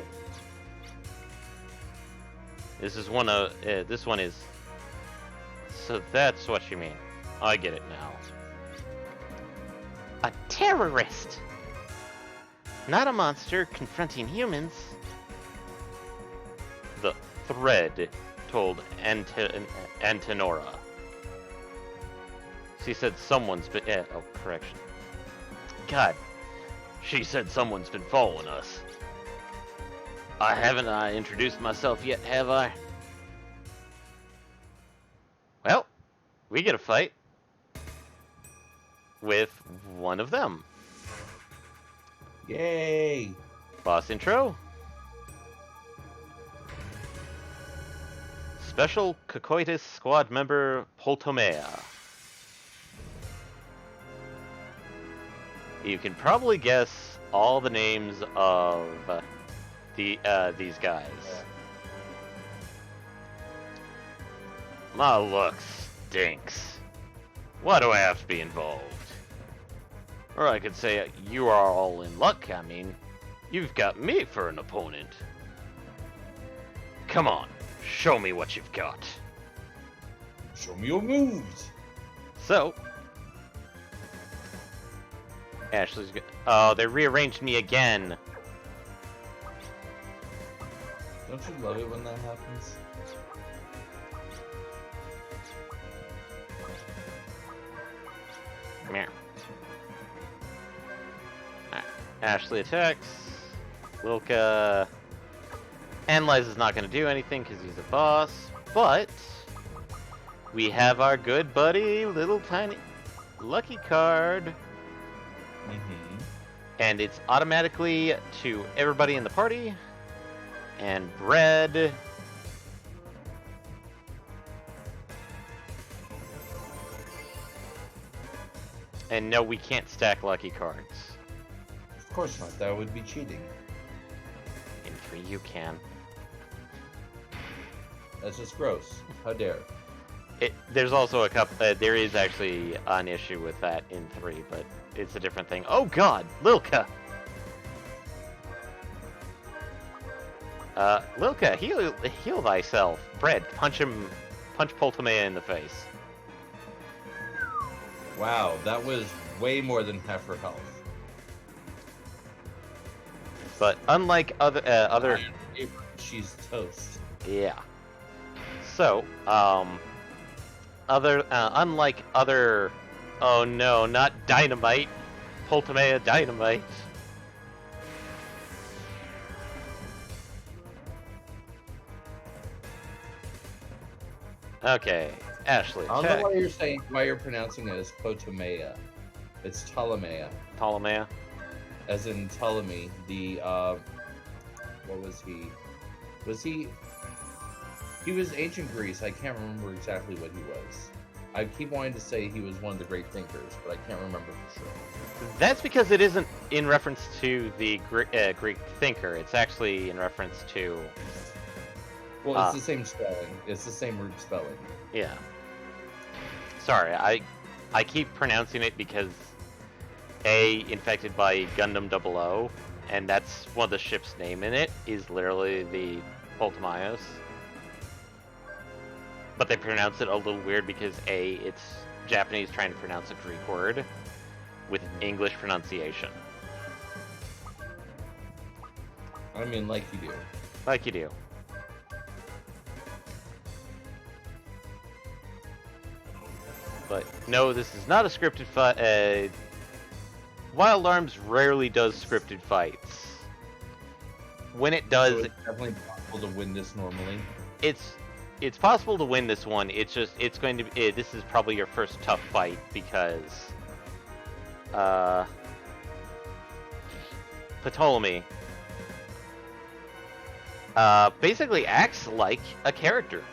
This is one of this one is. So that's what you mean. I get it now. A terrorist. Not a monster confronting humans. The thread told Antenora. She said someone's been. Oh, correction. God. She said someone's been following us. I haven't introduced myself yet, have I? Well, we get a fight with one of them. Yay! Boss intro. Special Cocoitus Squad member Poltomea. You can probably guess all the names of these guys. My luck stinks. Why do I have to be involved? Or I could say, you are all in luck, I mean. You've got me for an opponent. Come on, show me what you've got. Show me your moves! So... Ashley's go- Oh, they rearranged me again. Don't you love it when that happens? Meh. Ashley attacks. Wilka analyzes not going to do anything because he's a boss, but we have our good buddy, little tiny lucky card. And it's automatically to everybody in the party. And bread. And no, we can't stack lucky cards. Of course not, that would be cheating. In 3 you can. That's just gross. How dare. There's also a couple, there is actually an issue with that in 3, but it's a different thing. Oh god, Lilka! Lilka, heal thyself. Bread, punch Poltomea in the face. Wow, that was way more than half her health. But unlike other... She's toast. Yeah. So, unlike other... Oh no, not Dynamite. Poltomea Dynamite. Okay, Ashley. I don't know why you're pronouncing it as Potomea. It's Ptolemea. Ptolemea? As in Ptolemy, the what was he? He was ancient Greece. I can't remember exactly what he was. I keep wanting to say he was one of the great thinkers, but I can't remember for sure. That's because it isn't in reference to the Greek thinker. It's actually in reference to... Well, it's the same spelling. It's the same root spelling. Yeah. Sorry, I keep pronouncing it because infected by Gundam 00, and that's one of the ship's name in it, is literally the Poltomaios. But they pronounce it a little weird because it's Japanese trying to pronounce a Greek word with English pronunciation. I mean, like you do. Like you do. But no, this is not a scripted fight. Wild Arms rarely does scripted fights. When it does, So it's definitely possible to win this normally. It's possible to win this one. It's going to be. This is probably your first tough fight because, Ptolemy basically acts like a character.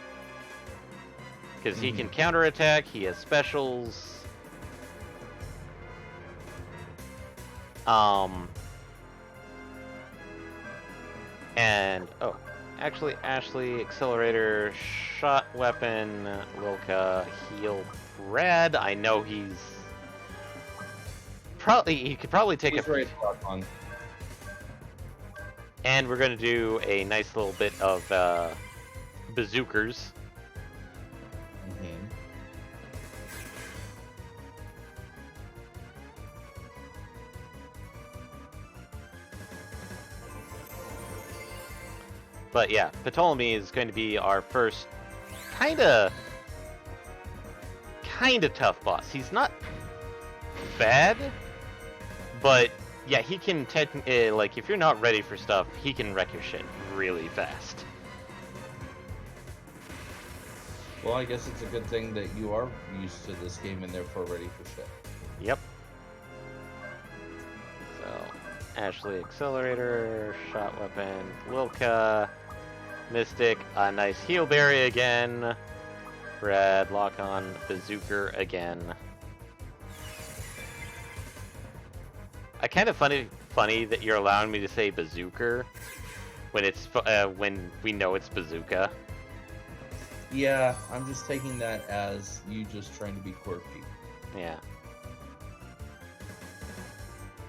Because he can counterattack, he has specials. And, oh, actually, Ashley, Accelerator, Shot Weapon, Wilka, Heal, Brad. I know he could probably take He's ready to lock on. And we're going to do a nice little bit of bazookas. But yeah, Ptolemy is going to be our first kinda tough boss. He's not bad, but yeah, he can like, if you're not ready for stuff, he can wreck your shit really fast. Well, I guess it's a good thing that you are used to this game and therefore ready for shit. Yep. So, Ashley, Accelerator, Shot Weapon, Wilka, Mystic, a nice Heal Berry again, Brad, Lock On, Bazooka again. I kind of funny that you're allowing me to say Bazooka when it's when we know it's Bazooka. Yeah, I'm just taking that as you just trying to be quirky. Yeah.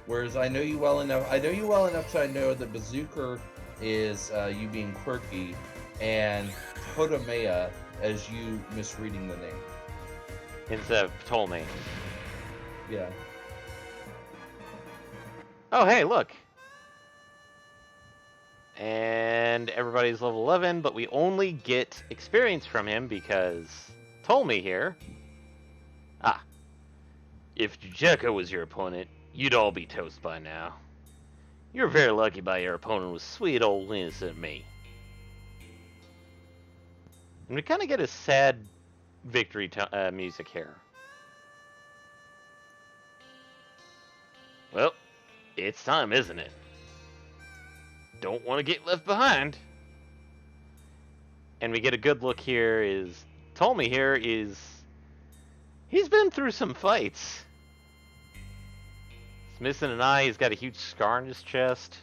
Whereas I know you well enough. I know you well enough so I know that Bazooka is you being quirky, and Totomea as you misreading the name. Instead of Ptolemy. Yeah. Oh, hey, look. And everybody's level 11, but we only get experience from him because Ptolemy here. Ah. If Jujeka was your opponent, you'd all be toast by now. You're very lucky by your opponent was sweet old innocent me. And we kind of get a sad victory music here. Well, it's time, isn't it? Don't want to get left behind. And we get a good look here is... Ptolemy here is... He's been through some fights. He's missing an eye. He's got a huge scar on his chest.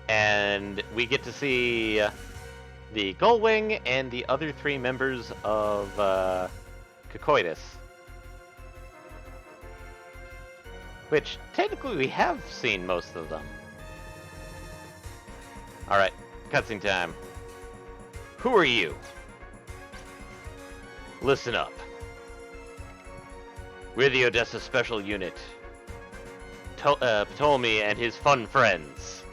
And we get to see the Gullwing and the other three members of Cocoitus. Which, technically, we have seen most of them. Alright, cutscene time. Who are you? Listen up. We're the Odessa Special Unit. Ptolemy and his fun friends.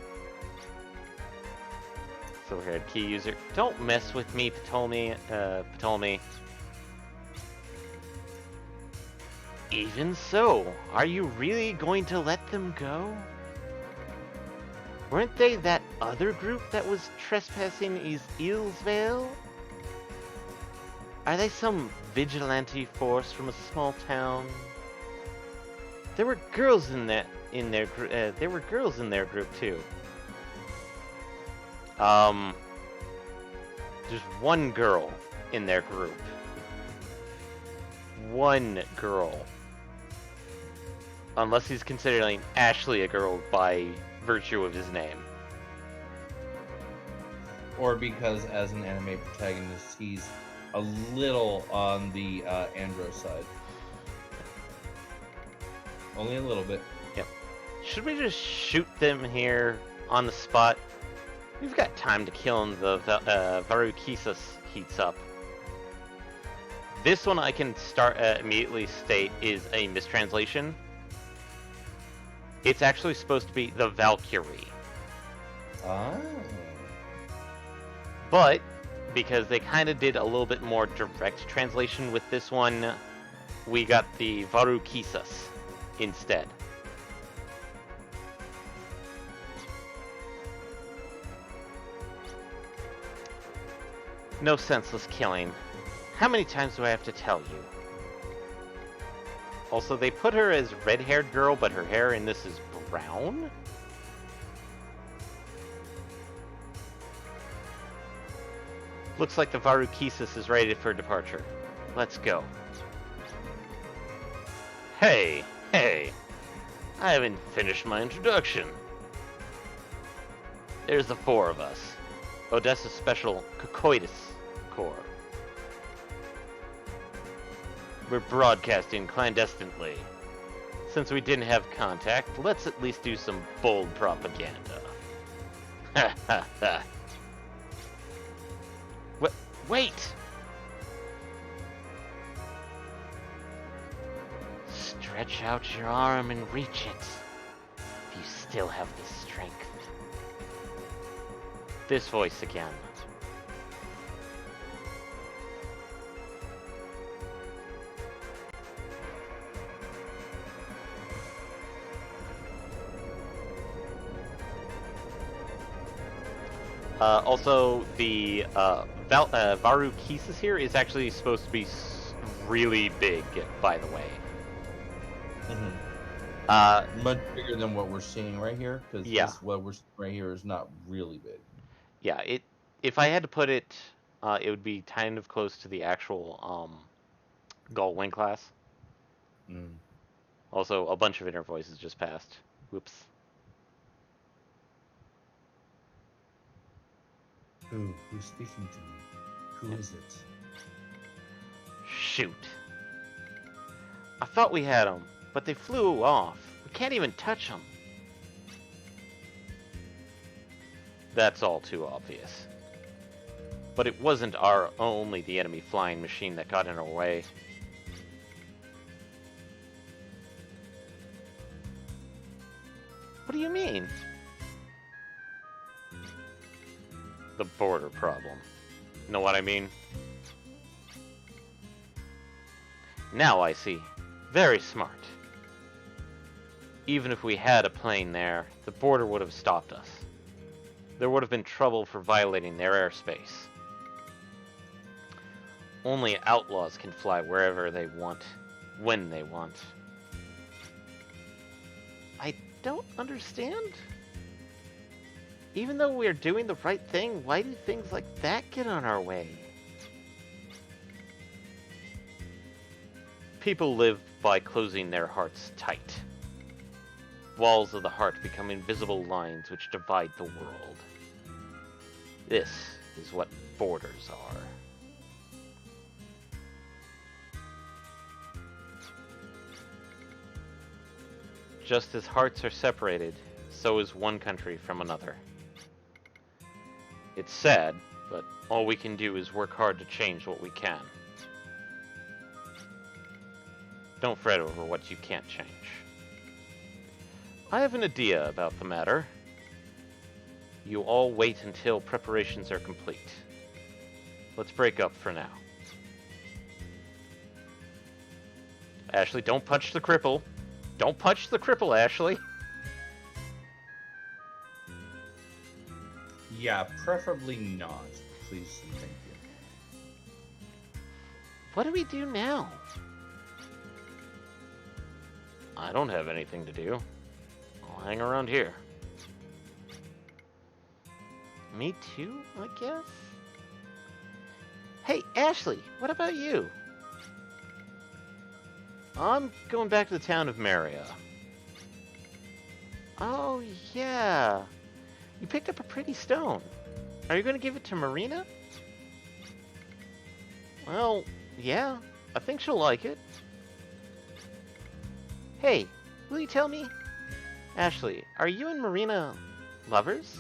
So we're at key user. Don't mess with me, Ptolemy. Ptolemy. Even so, are you really going to let them go? Weren't they that other group that was trespassing Eelsvale? Are they some vigilante force from a small town? There were girls in their group too. There's one girl in their group. One girl. Unless he's considering Ashley a girl by virtue of his name. Or because as an anime protagonist, he's a little on the andro side. Only a little bit. Yep. Should we just shoot them here on the spot? We've got time to kill him. The Varukisas heats up. This one I can start immediately state is a mistranslation. It's actually supposed to be the Valkyrie. Ah. But because they kind of did a little bit more direct translation with this one, we got the Varukisas instead. No senseless killing. How many times do I have to tell you? Also, they put her as red-haired girl, but her hair in this is brown? Looks like the Varukesis is ready for departure. Let's go. Hey, hey. I haven't finished my introduction. There's the 4 of us. Odessa's Special Cocoitus Corps. We're broadcasting clandestinely. Since we didn't have contact, let's at least do some bold propaganda. Ha ha ha. Wait! Stretch out your arm and reach it. If you still have the strength. This voice again. Also, the Varukesis here is actually supposed to be really big, by the way. Mm-hmm. Much bigger than what we're seeing right here, because what we're seeing right here is not really big. Yeah, if I had to put it, it would be kind of close to the actual Gull-Wing class. Mm. Also, a bunch of inner voices just passed. Whoops. Who's speaking to me? Who is it? Shoot. I thought we had them, but they flew off. We can't even touch them. That's all too obvious. But it wasn't only the enemy flying machine that got in our way. What do you mean? The border problem. Know what I mean? Now I see. Very smart. Even if we had a plane there, the border would have stopped us. There would have been trouble for violating their airspace. Only outlaws can fly wherever they want, when they want. I don't understand. Even though we're doing the right thing, why do things like that get on our way? People live by closing their hearts tight. Walls of the heart become invisible lines which divide the world. This is what borders are. Just as hearts are separated, so is one country from another. It's sad, but all we can do is work hard to change what we can. Don't fret over what you can't change. I have an idea about the matter. You all wait until preparations are complete. Let's break up for now. Ashley, don't punch the cripple. Don't punch the cripple, Ashley. Yeah, preferably not. Please and thank you. What do we do now? I don't have anything to do. I'll hang around here. Me too, I guess? Hey, Ashley, what about you? I'm going back to the town of Maria. Oh, yeah. You picked up a pretty stone. Are you going to give it to Marina? Well, yeah. I think she'll like it. Hey, will you tell me? Ashley, are you and Marina lovers?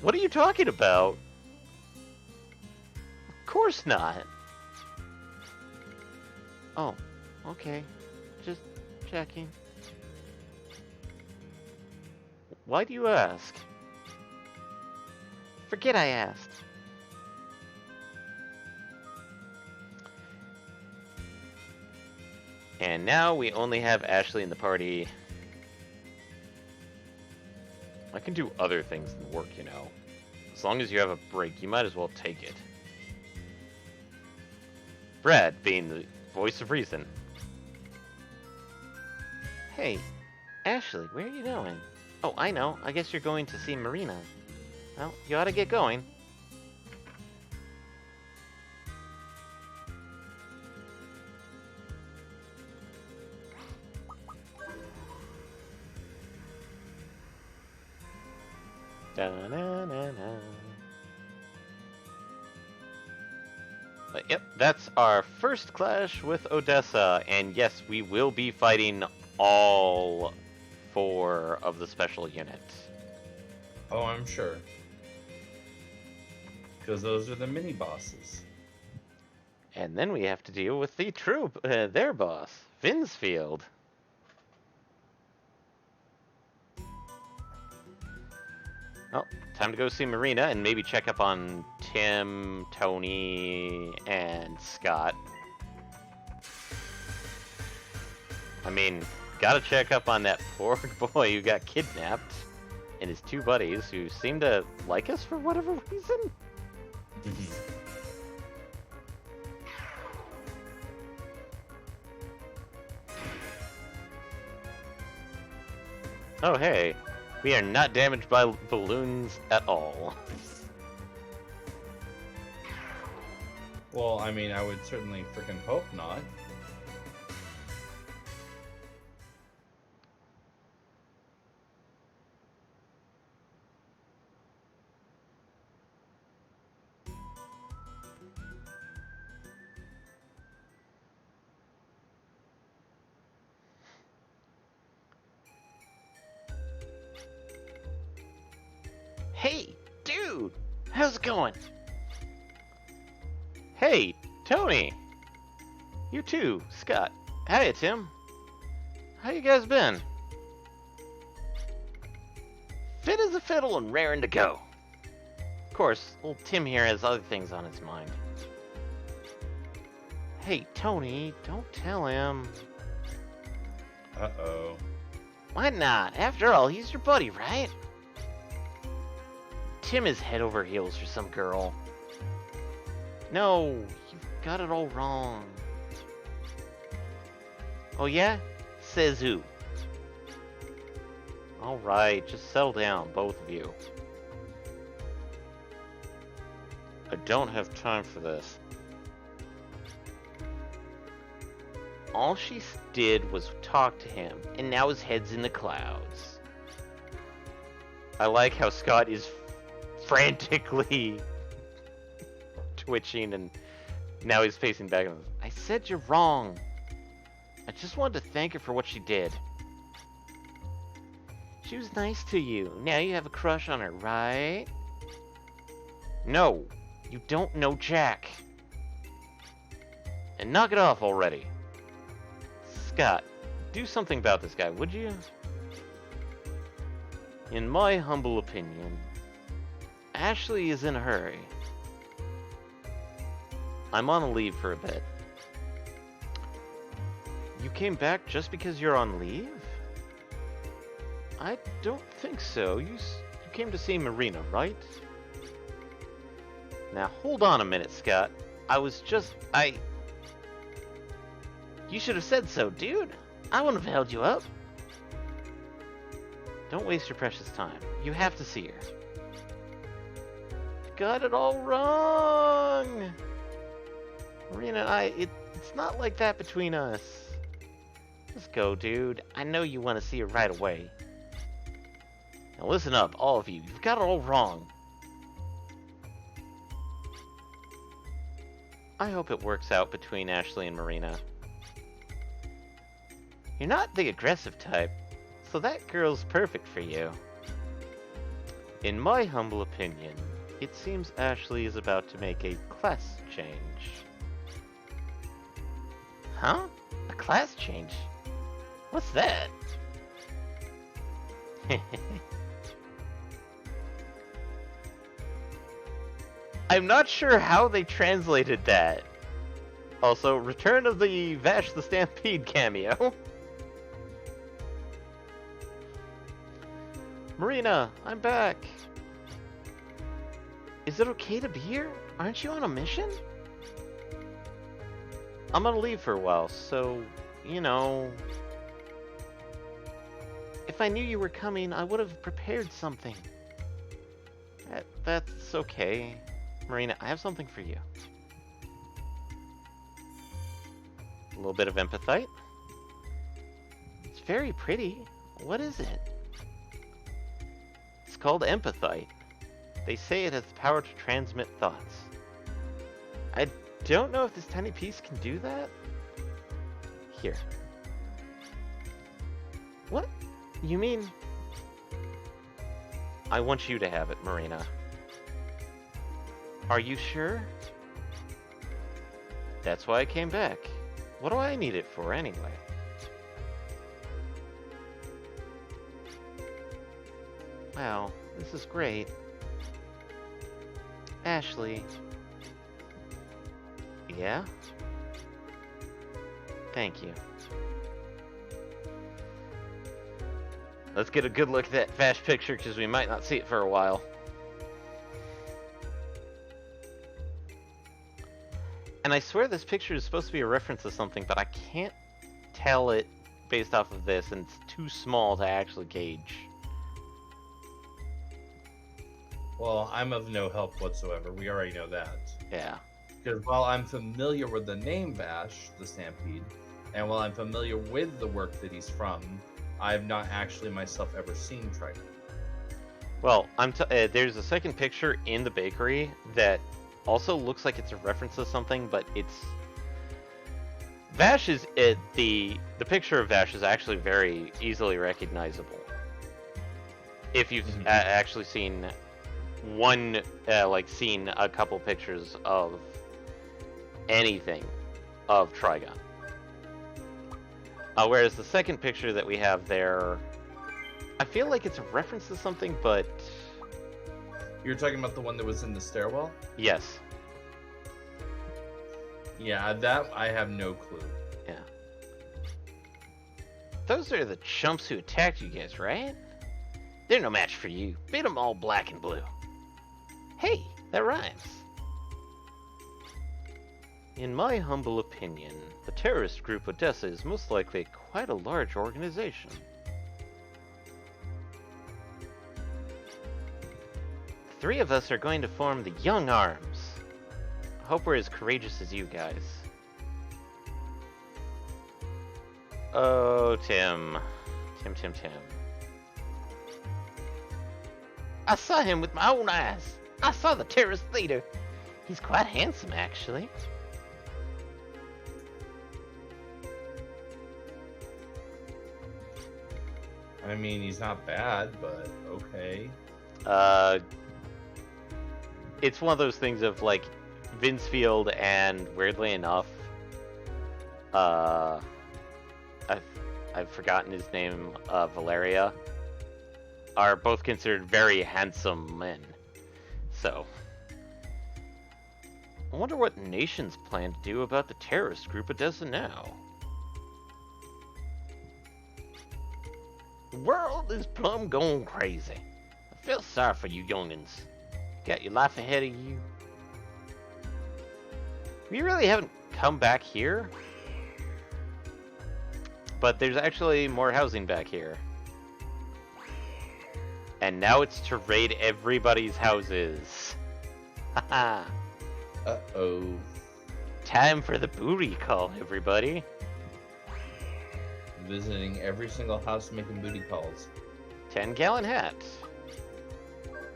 What are you talking about? Of course not. Oh, okay. Just checking. Why do you ask? Forget I asked. And now we only have Ashley in the party. I can do other things than work, you know. As long as you have a break, you might as well take it. Brad, being the voice of reason. Hey, Ashley, where are you going? Oh, I know. I guess you're going to see Marina. Well, you ought to get going. Da-na-na-na. But yep, that's our first clash with Odessa, and yes, we will be fighting all 4 of the special units. Oh, I'm sure. Because those are the mini bosses. And then we have to deal with the their boss, Vinsfield. Well, time to go see Marina and maybe check up on Tim, Tony, and Scott. I mean, gotta check up on that poor boy who got kidnapped and his 2 buddies who seem to like us for whatever reason. Oh, hey. We are not damaged by balloons at all. Well, I mean, I would certainly freaking hope not. Hey, dude! How's it going? Hey, Tony! You too, Scott. Hiya, Tim. How you guys been? Fit as a fiddle and raring to go. Of course, old Tim here has other things on his mind. Hey, Tony, don't tell him. Uh-oh. Why not? After all, he's your buddy, right? Tim is head over heels for some girl. No, you've got it all wrong. Oh yeah? Says who? Alright, just settle down, both of you. I don't have time for this. All she did was talk to him, and now his head's in the clouds. I like how Scott is frantically twitching, and now he's facing back. I said you're wrong. I just wanted to thank her for what she did. She was nice to you. Now you have a crush on her, right? No, you don't know Jack. And knock it off already. Scott, do something about this guy, would you? In my humble opinion, Ashley is in a hurry. I'm on a leave for a bit. You came back just because you're on leave? I don't think so. You came to see Marina, right? Now, hold on a minute, Scott. You should have said so, dude. I wouldn't have held you up. Don't waste your precious time. You have to see her. Got it all wrong. Marina and I, it's not like that between us. Let's go, dude. I know you want to see her right away. Now listen up, all of you. You've got it all wrong. I hope it works out between Ashley and Marina. You're not the aggressive type, so that girl's perfect for you. In my humble opinion, it seems Ashley is about to make a class change. Huh? A class change? What's that? I'm not sure how they translated that. Also, return of the Vash the Stampede cameo. Marina, I'm back. Is it okay to be here? Aren't you on a mission? I'm gonna leave for a while, so, you know... If I knew you were coming, I would have prepared something. That's okay. Marina, I have something for you. A little bit of empatite. It's very pretty. What is it? It's called empatite. They say it has the power to transmit thoughts. I don't know if this tiny piece can do that. Here. What? You mean... I want you to have it, Marina. Are you sure? That's why I came back. What do I need it for, anyway? Wow, this is great. Ashley. Yeah? Thank you. Let's get a good look at that Vash picture, because we might not see it for a while. And I swear this picture is supposed to be a reference to something, but I can't tell it based off of this, and it's too small to actually gauge. Well, I'm of no help whatsoever. We already know that. Yeah. Because while I'm familiar with the name Vash, the Stampede, and while I'm familiar with the work that he's from, I've not actually myself ever seen Triton. Well, there's a second picture in the bakery that also looks like it's a reference to something, but it's... Vash is... the picture of Vash is actually very easily recognizable. If you've actually seen seen a couple pictures of anything of Trigon. Whereas the second picture that we have there, I feel like it's a reference to something, but... You're talking about the one that was in the stairwell? Yes. Yeah, that I have no clue. Yeah. Those are the chumps who attacked you guys, right? They're no match for you. Beat them all black and blue. Hey, that rhymes. In my humble opinion, the terrorist group Odessa is most likely quite a large organization. The three of us are going to form the Young Arms. I hope we're as courageous as you guys. Oh, Tim. Tim. I saw him with my own eyes. I saw the terrorist leader. He's quite handsome, actually. I mean, he's not bad, but okay. It's one of those things of, like, Vince Field and, weirdly enough, I've forgotten his name, Valeria, are both considered very handsome men. So, I wonder what nations plan to do about the terrorist group Odessa now. The world is plumb going crazy. I feel sorry for you youngins. Got your life ahead of you. We really haven't come back here. But there's actually more housing back here. And now it's to raid everybody's houses. Haha. Uh-oh. Time for the booty call, everybody. Visiting every single house making booty calls. 10-gallon hat.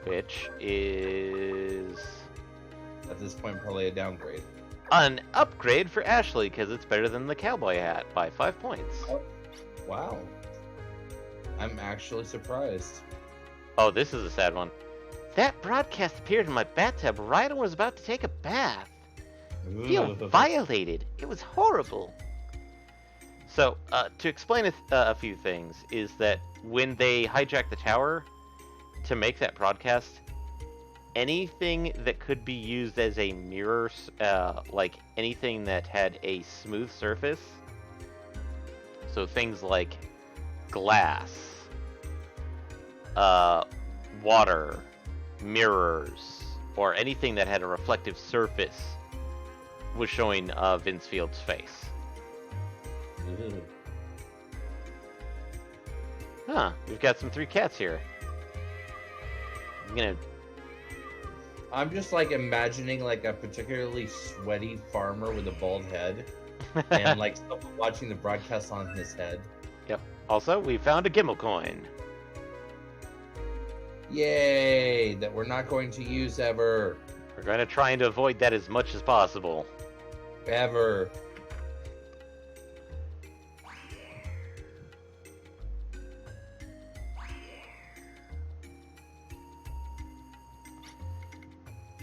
Which is... At this point, probably a downgrade. An upgrade for Ashley, because it's better than the cowboy hat by 5 points. Oh, wow. I'm actually surprised. Oh, this is a sad one. That broadcast appeared in my bathtub right when I was about to take a bath. I feel violated. It was horrible. So, to explain a few things, is that when they hijacked the tower to make that broadcast, anything that could be used as a mirror, like anything that had a smooth surface, so things like glass, water, mirrors, or anything that had a reflective surface was showing Vince Field's face. Ugh. Huh, we've got some 3 cats here. I'm just like imagining like a particularly sweaty farmer with a bald head and like someone watching the broadcast on his head. Yep. Also, we found a Gimmel coin. Yay! That we're not going to use ever. We're going to try and avoid that as much as possible. Ever.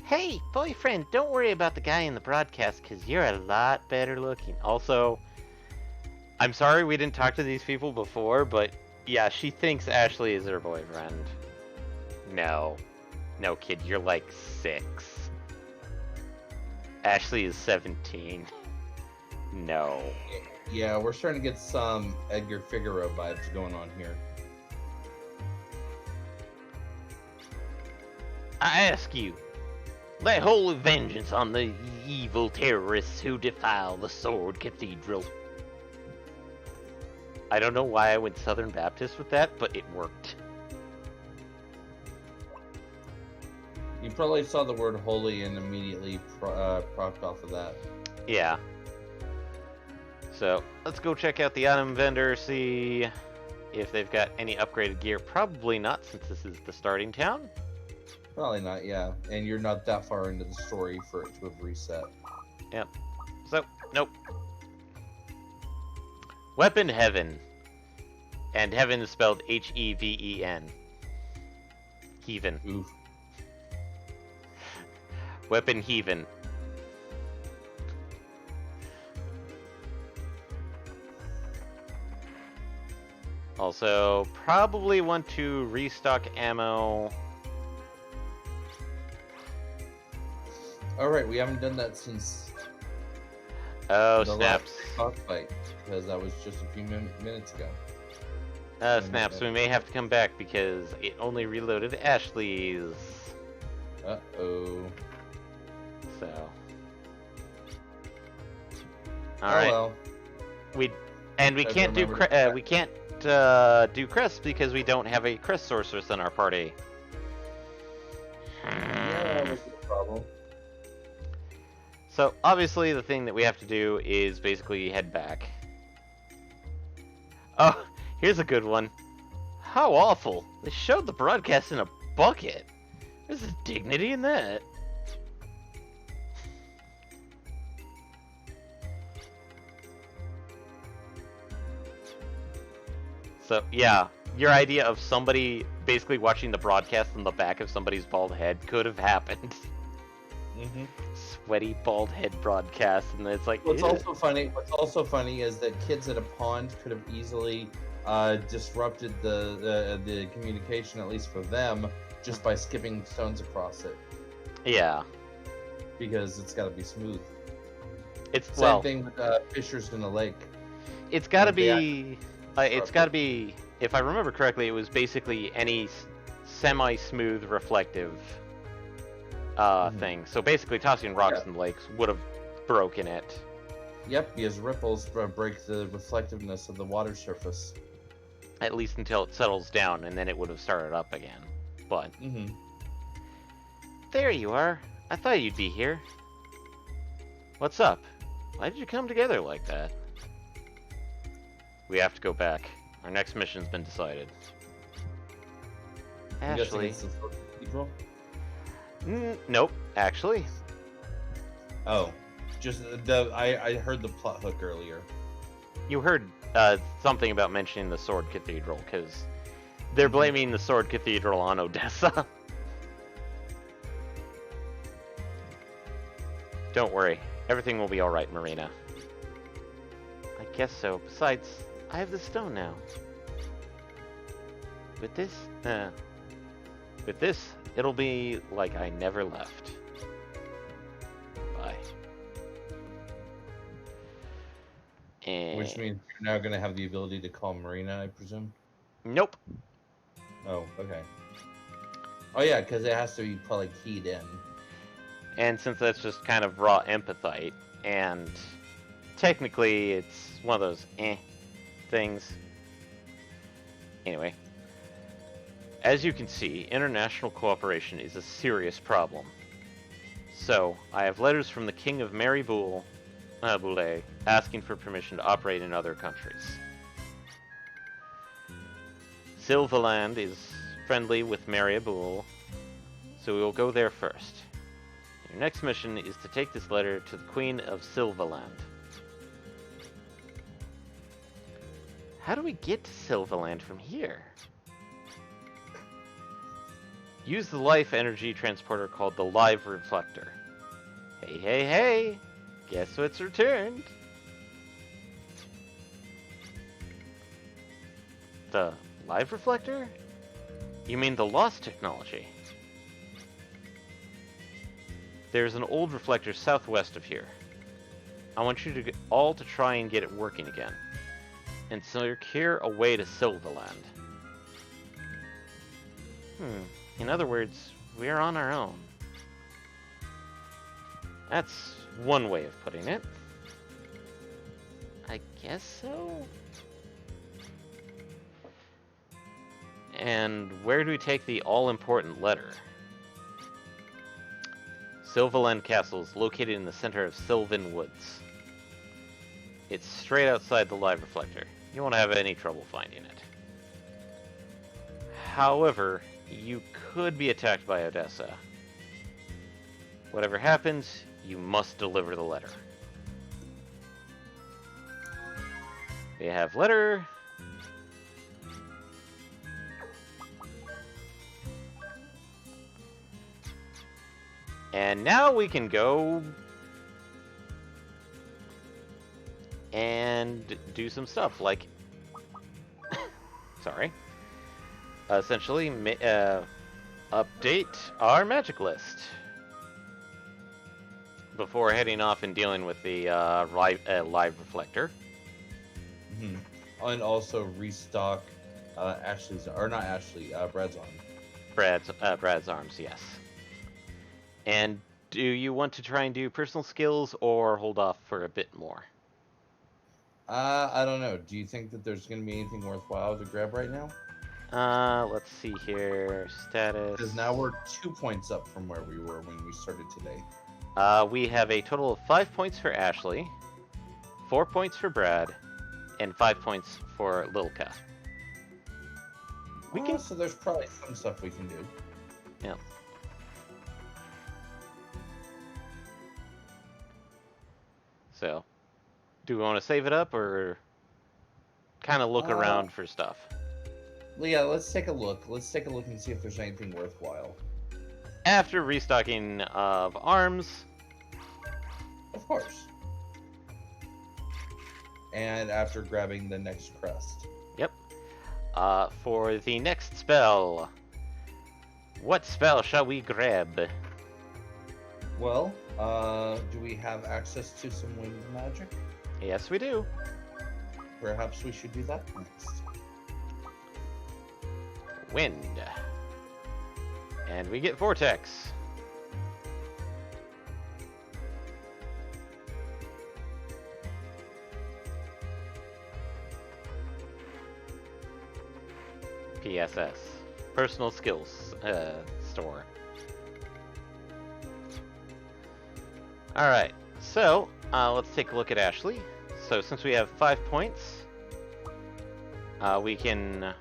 Hey, boyfriend, don't worry about the guy in the broadcast, because you're a lot better looking. Also, I'm sorry we didn't talk to these people before, but yeah, she thinks Ashley is her boyfriend. No. No, kid, you're like 6. Ashley is 17. No. Yeah, we're starting to get some Edgar Figueroa vibes going on here. I ask you, lay holy vengeance on the evil terrorists who defile the Sword Cathedral. I don't know why I went Southern Baptist with that, but it worked. You probably saw the word holy and immediately propped off of that. Yeah. So, let's go check out the item vendor, see if they've got any upgraded gear. Probably not, since this is the starting town. Probably not, yeah. And you're not that far into the story for it to have reset. Yep. So, nope. Weapon Heaven. And Heaven is spelled H-E-V-E-N. Heaven. Oof. Weapon Heaven. Also, probably want to restock ammo. Alright, we haven't done that since Oh, the snaps. last fight, because that was just a few minutes ago. Snaps, we may have to come back because it only reloaded Ashley's. Uh-oh. So. Oh Alright. well. We I can't do remember to we can't do Crest because we don't have a Crest sorceress in our party. Yeah, that's a problem. So obviously the thing that we have to do is basically head back. Oh, here's a good one. How awful. They showed the broadcast in a bucket. There's a dignity in that. So, yeah, your idea of somebody basically watching the broadcast in the back of somebody's bald head could have happened. Mm-hmm. Sweaty bald head broadcast, and it's like. What's also funny is that kids at a pond could have easily disrupted the communication, at least for them, just by skipping stones across it. Yeah. Because it's got to be smooth. It's Same thing with fissures in a lake. It's got to be. It's got to be. If I remember correctly, it was basically any semi-smooth reflective thing. So basically, tossing rocks in the lakes would have broken it. Yep, because ripples break the reflectiveness of the water surface. At least until it settles down, and then it would have started up again. But there you are. I thought you'd be here. What's up? Why did you come together like that? We have to go back. Our next mission's been decided. Ashley. Nope, actually. Oh, just I heard the plot hook earlier. You heard something about mentioning the Sword Cathedral, because they're blaming the Sword Cathedral on Odessa. Don't worry, everything will be alright, Marina. I guess so. Besides, I have the stone now. With this, it'll be like I never left. Bye. And... Which means you're now going to have the ability to call Marina, I presume? Nope. Oh, okay. Oh yeah, because it has to be probably keyed in. And since that's just kind of raw empathite, and technically it's one of those things. Anyway, as you can see, international cooperation is a serious problem. So, I have letters from the King of Boule asking for permission to operate in other countries. Sylvaland is friendly with Boule, so we will go there first. Your next mission is to take this letter to the Queen of Sylvaland. How do we get to Sylvaland from here? Use the life energy transporter called the Live Reflector. Hey, hey, hey! Guess what's returned? The Live Reflector? You mean the lost technology? There's an old reflector southwest of here. I want you to all to try and get it working again. And secure a way to Sylvaland. In other words, we're on our own. That's one way of putting it. I guess so? And where do we take the all-important letter? Sylvaland Castle is located in the center of Sylvan Woods. It's straight outside the Live Reflector. You won't have any trouble finding it. However, you could be attacked by Odessa. Whatever happens, you must deliver the letter. We have letter. And now we can go and do some stuff, like, sorry, essentially update our magic list before heading off and dealing with the live reflector. And also restock Ashley's, or not Ashley, Brad's arm. Brad's arms, yes. And do you want to try and do personal skills or hold off for a bit more? I don't know. Do you think that there's going to be anything worthwhile to grab right now? Let's see here. Status. Because now we're 2 points up from where we were when we started today. We have a total of 5 points for Ashley, 4 points for Brad, and 5 points for Lilka. So there's probably some stuff we can do. Yeah. So, do we want to save it up or kind of look around for stuff? Yeah, let's take a look. Let's take a look and see if there's anything worthwhile. After restocking of arms. Of course. And after grabbing the next crest. Yep. For the next spell, what spell shall we grab? Well, do we have access to some wind magic? Yes, we do. Perhaps we should do that next. Wind. And we get Vortex. PSS. Personal Skills Store. Alright, so let's take a look at Ashley. So since we have 5 points, we can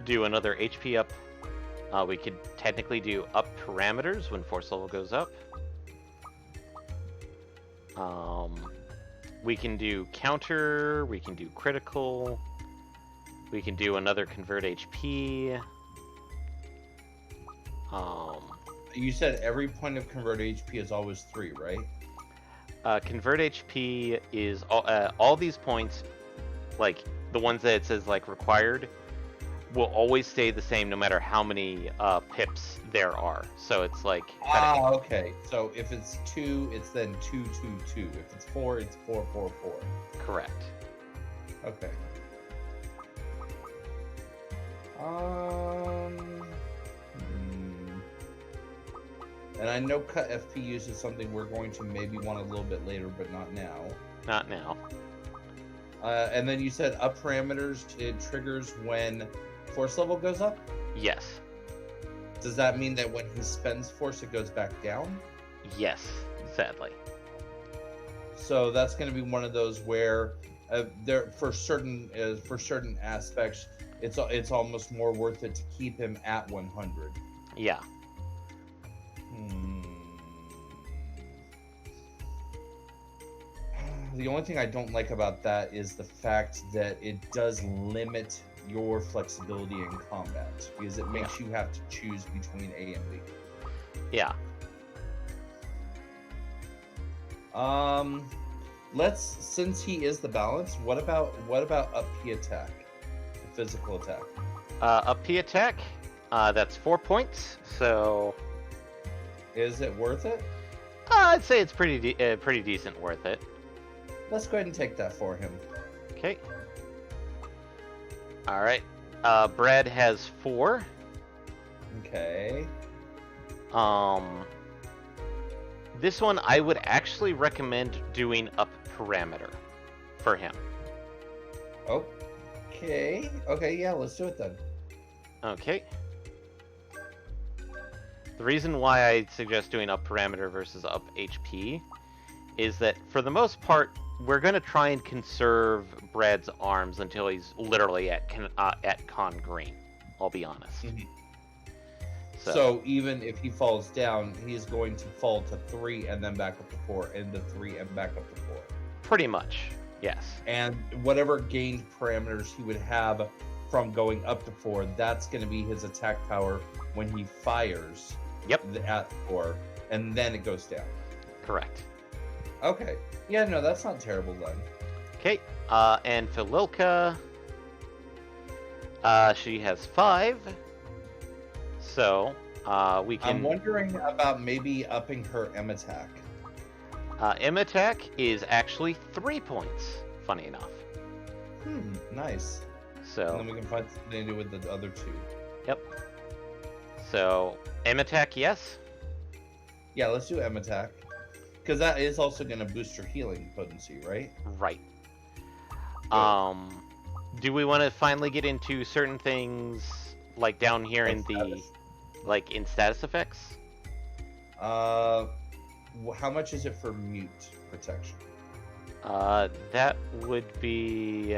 do another HP up. We could technically do up parameters when force level goes up. We can do counter, we can do critical, we can do another convert HP. You said every point of convert HP is always 3, right? Convert HP is all these points, like the ones that it says like required, will always stay the same no matter how many pips there are. So it's like okay. So if it's 2, it's then 2, 2, 2. If it's 4, it's 4, 4, 4. Correct. Okay. And I know cut FPUs is something we're going to maybe want a little bit later, but not now. Not now. And then you said up parameters, it triggers when force level goes up? Yes. Does that mean that when he spends force, it goes back down? Yes, sadly. So that's going to be one of those where there for certain aspects, it's almost more worth it to keep him at 100. Yeah. The only thing I don't like about that is the fact that it does limit your flexibility in combat, because it makes you have to choose between A and B. Yeah. Since he is the balance, what about up P attack, physical attack? Up P attack, that's 4 points. So, is it worth it? I'd say it's pretty decent worth it. Let's go ahead and take that for him. Okay. All right. Brad has 4. Okay. This one I would actually recommend doing up parameter for him. Okay. Okay, yeah, let's do it then. Okay. The reason why I suggest doing up parameter versus up HP is that for the most part, we're going to try and conserve Brad's arms until he's literally at con green, I'll be honest. Mm-hmm. So even if he falls down, he's going to fall to 3 and then back up to 4, and to 3 and back up to 4. Pretty much, yes. And whatever gained parameters he would have from going up to 4, that's going to be his attack power when he fires. Yep. At 4, and then it goes down. Correct. Okay. Yeah, no, that's not terrible then. Okay. And Phililka, she has 5. So, we can... I'm wondering about maybe upping her M attack. M attack is actually 3 points, funny enough. Nice. So... And then we can find something to do with the other 2. Yep. So, M attack, yes? Yeah, let's do M attack. Because that is also going to boost your healing potency, right? Right. Do we want to finally get into certain things, like down here in the... Like, in status effects? How much is it for mute protection? That would be...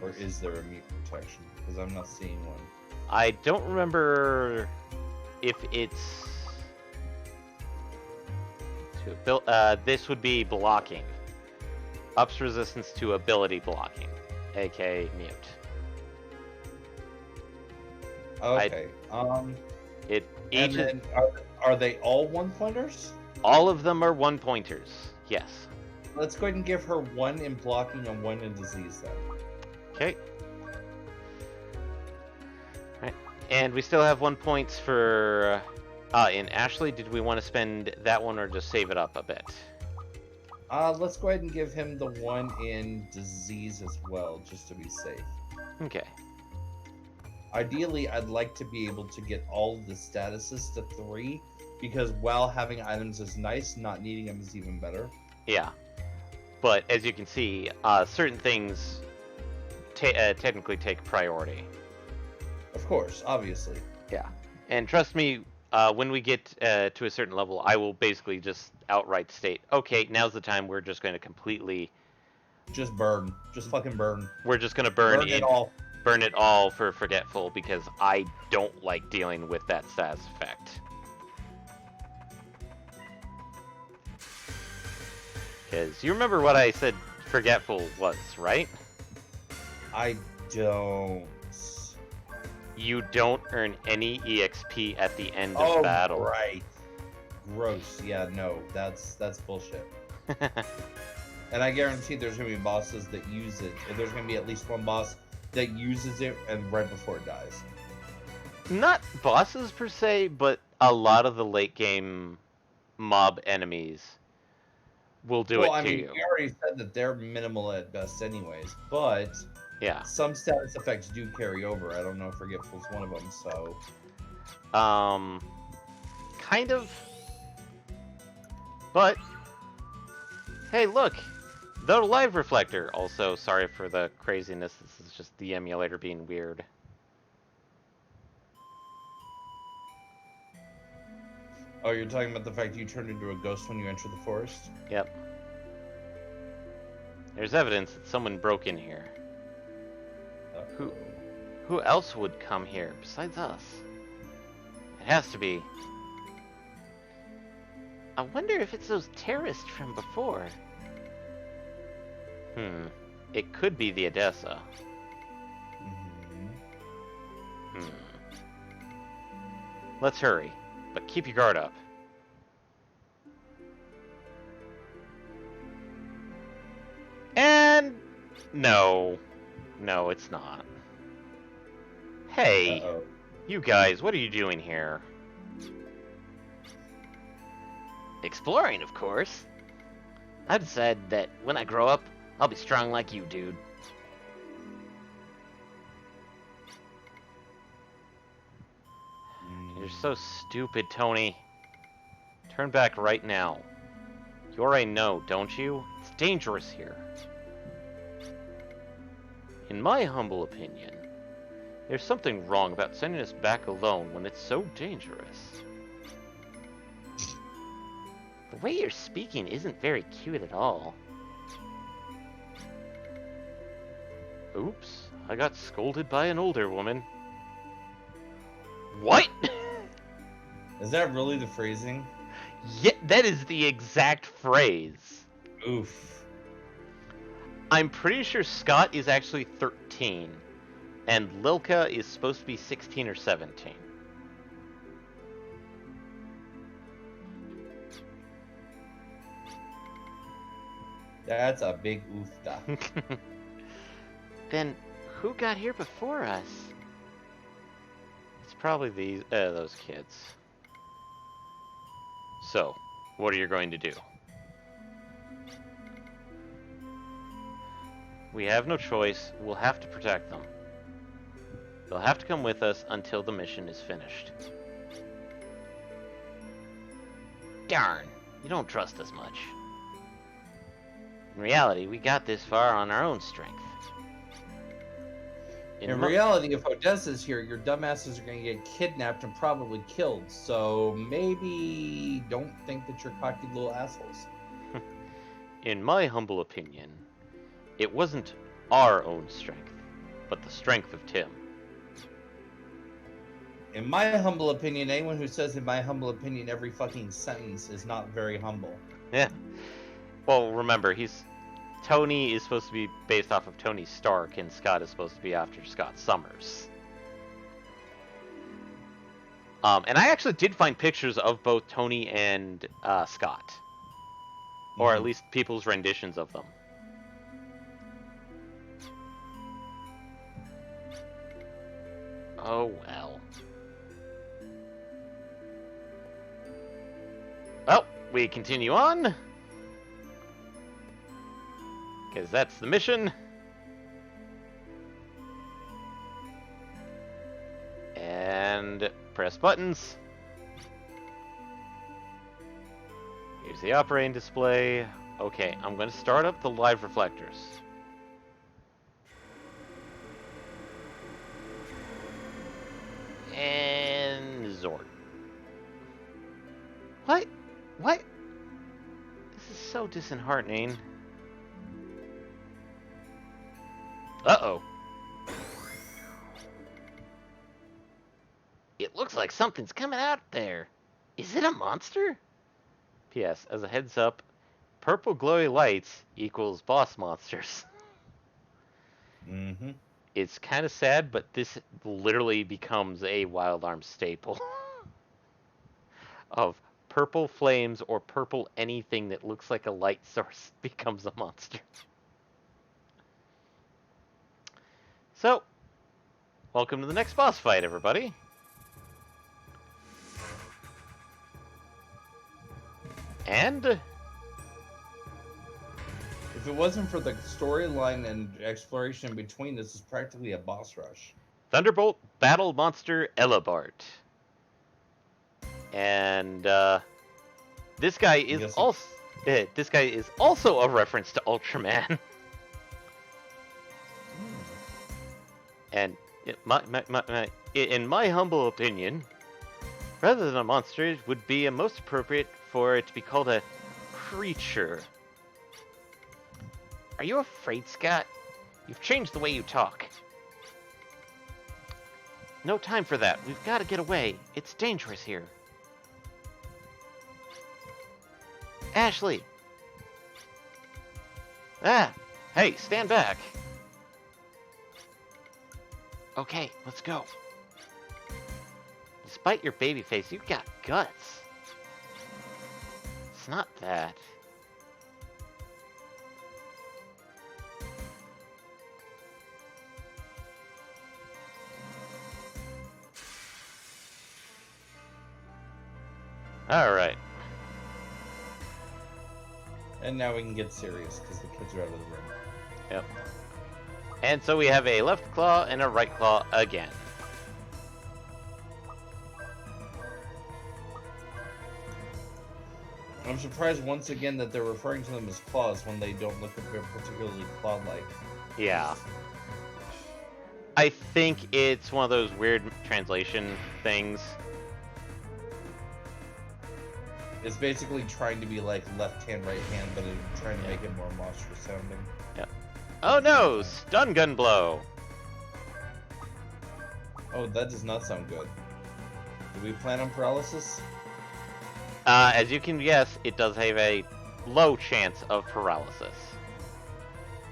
Or is there a mute protection? Because I'm not seeing one. I don't remember if it's... this would be blocking. Ups resistance to ability blocking, aka mute. Okay. Each then are they all 1-pointers? All of them are 1-pointers. Yes. Let's go ahead and give her 1 in blocking and 1 in disease then. Okay. Right. And we still have 1 point for in Ashley. Did we want to spend that one or just save it up a bit? Let's go ahead and give him the 1 in disease as well, just to be safe. Okay. Ideally, I'd like to be able to get all of the statuses to 3, because while having items is nice, not needing them is even better. Yeah. But as you can see, certain things technically take priority. Of course, obviously. Yeah. And trust me, when we get to a certain level, I will basically just outright state, okay, now's the time we're just going to completely... Just burn. Just fucking burn. We're just going to burn it all. Burn it all for Forgetful, because I don't like dealing with that status effect. Because you remember what I said Forgetful was, right? I don't. You don't earn any EXP at the end of battle. Right. Gross. Yeah, no, that's bullshit. And I guarantee there's going to be bosses that use it. There's going to be at least one boss that uses it and right before it dies. Not bosses per se, but a lot of the late game mob enemies will do it to you. You already said that they're minimal at best anyways, but yeah, some status effects do carry over. I don't know if Forgetful's one of them, so... Kind of. But, hey, look! The live reflector! Also, sorry for the craziness. This is just the emulator being weird. Oh, you're talking about the fact you turned into a ghost when you entered the forest? Yep. There's evidence that someone broke in here. Who else would come here besides us? It has to be. I wonder if it's those terrorists from before. It could be the Odessa. Let's hurry, but keep your guard up. And no, it's not. Hey, you guys, what are you doing here? Exploring, of course. I decided that when I grow up, I'll be strong like you, dude. You're so stupid, Tony. Turn back right now. You already know, don't you? It's dangerous here. In my humble opinion, there's something wrong about sending us back alone when it's so dangerous. The way you're speaking isn't very cute at all. Oops, I got scolded by an older woman. What? Is that really the phrasing? Yeah, that is the exact phrase. Oof. I'm pretty sure Scott is actually 13, and Lilka is supposed to be 16 or 17. That's a big oofta. Then, who got here before us? It's probably those kids. So, what are you going to do? We have no choice. We'll have to protect them. They'll have to come with us until the mission is finished. Darn, you don't trust us much. In reality, we got this far on our own strength. In reality, if Odessa's here, your dumbasses are going to get kidnapped and probably killed. So maybe don't think that you're cocky little assholes. In my humble opinion, it wasn't our own strength, but the strength of Tim. In my humble opinion, anyone who says in my humble opinion every fucking sentence is not very humble. Yeah. Well, remember, Tony is supposed to be based off of Tony Stark, and Scott is supposed to be after Scott Summers. And I actually did find pictures of both Tony and Scott. Or at least people's renditions of them. Oh, well. Well, we continue on. Because that's the mission. And press buttons. Here's the operating display. Okay, I'm going to start up the live reflectors. And Zord. What? What? This is so disheartening. Uh-oh. It looks like something's coming out there. Is it a monster? P.S. As a heads up, purple glowy lights equals boss monsters. Mm-hmm. It's kind of sad, but this literally becomes a Wild Arms staple. Of purple flames or purple anything that looks like a light source becomes a monster. So, welcome to the next boss fight, everybody. And if it wasn't for the storyline and exploration in between, this is practically a boss rush. Thunderbolt Battle Monster Elabart. And this guy is Yes. also a reference to Ultraman. And in my humble opinion, rather than a monster, it would be most appropriate for it to be called a creature. Are you afraid, Scott? You've changed the way you talk. No time for that. We've got to get away. It's dangerous here. Ashley! Ah! Hey, stand back! Okay, let's go. Despite your baby face, you've got guts. It's not that. Alright. And now we can get serious because the kids are out of the room. Yep. And so we have a left claw and a right claw again. I'm surprised once again that they're referring to them as claws when they don't look particularly claw-like. Yeah. I think it's one of those weird translation things. It's basically trying to be like left hand, right hand, but it's trying to make it more monstrous sounding. Oh no! Stun gun blow! Oh, that does not sound good. Do we plan on paralysis? As you can guess, it does have a low chance of paralysis.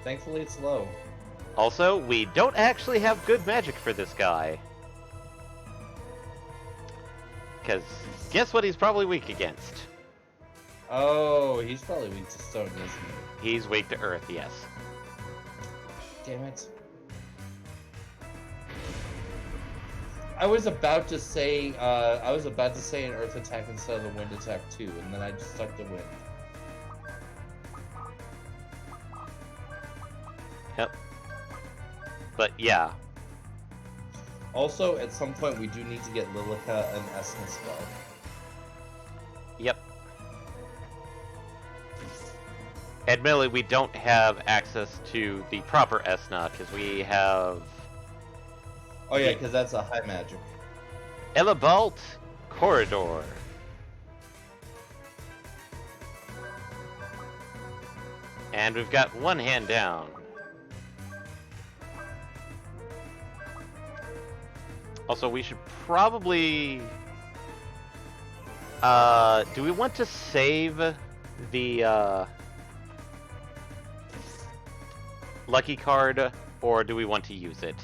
Thankfully, it's low. Also, we don't actually have good magic for this guy. Because guess what he's probably weak against? Oh, he's probably weak to stone, isn't he? He's weak to earth, yes. Damn it. I was about to say an earth attack instead of a wind attack too, and then I just stuck to wind. Yep. But yeah. Also, at some point, we do need to get Lilica an Esna spell. Yep. Admittedly, we don't have access to the proper Esna, because we have... Oh yeah, because that's a high magic. Elebalt Corridor. And we've got one hand down. Also, we should probably... do we want to save the, lucky card, or do we want to use it?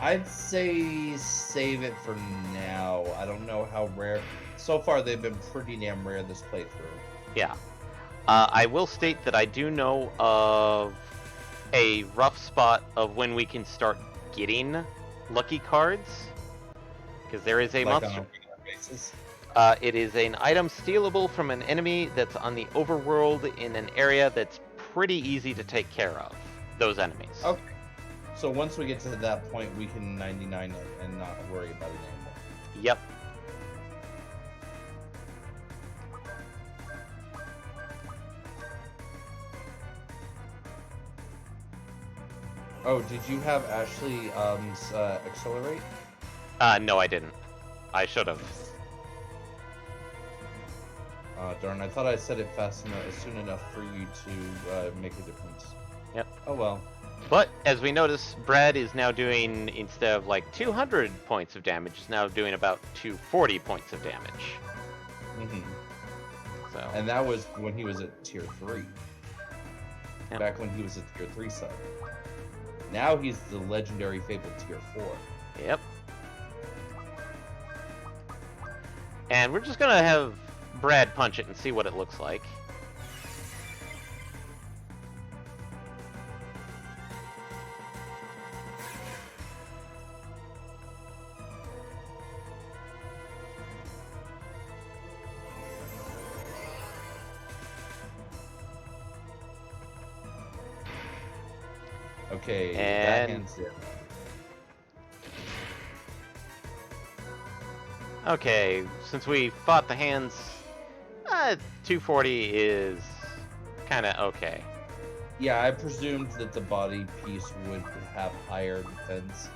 I'd say save it for now. I don't know how rare. So far, they've been pretty damn rare this playthrough. Yeah. I will state that I do know of a rough spot of when we can start getting lucky cards. Because there is a Like monster... on a regular basis. It is an item stealable from an enemy that's on the overworld in an area that's pretty easy to take care of. Those enemies. Okay. So once we get to that point, we can 99 it and not worry about it anymore. Yep. Oh, did you have Ashley accelerate? No, I didn't. I should have. Darn, I thought I said it fast enough, soon enough for you to make a difference. Yep. Oh well. But, as we notice, Brad is now doing, instead of like 200 points of damage, is now doing about 240 points of damage. Mm-hmm. So. And that was when he was at tier 3. Yep. Back when he was at tier 3 sub. Now he's the legendary fabled tier 4. Yep. And we're just gonna have Brad punch it and see what it looks like. Okay, that And- hand's dead. Okay, since we fought the hands, 240 is kind of okay. Yeah, I presumed that the body piece would have higher defense.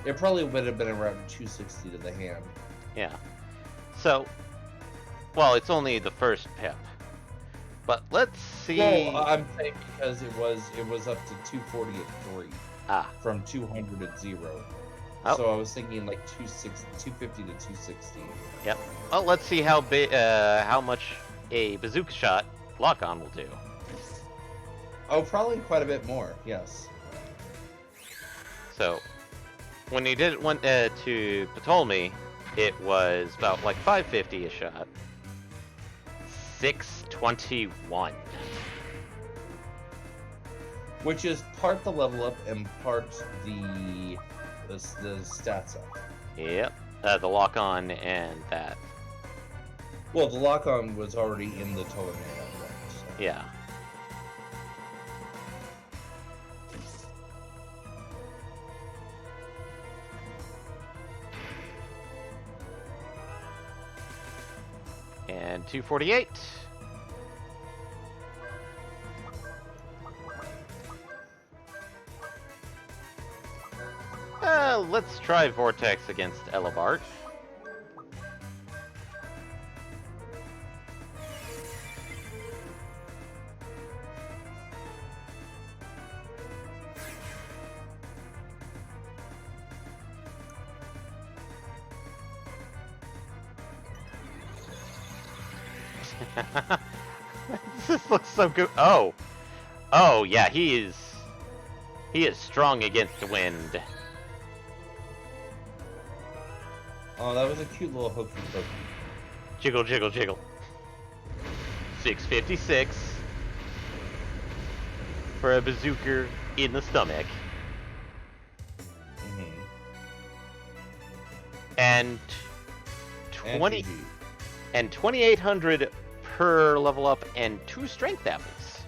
It probably would have been around 260 to the hand. Yeah. So, well, it's only the first pip. But let's see. Well, I'm saying because it was up to 240 at 3. Ah. From 200 at 0. Oh. So I was thinking like 250 to 260. Yep. Well, let's see how much a bazooka shot lock-on will do. Oh, probably quite a bit more. Yes. So, when he did it to Ptolemy, it was about like 550 a shot. 621. Which is part the level up and part the stats up. Yep. The lock-on and that. Well, the lock-on was already in the Ptolemy one. So. Yeah. And 248. Let's try Vortex against Elabart. This looks so good. Oh, yeah, he is strong against the wind. Oh, that was a cute little hokey pokey. Jiggle, jiggle, jiggle. 656 for a bazooka in the stomach. Mm-hmm. And 2800 per level up and 2 strength apples.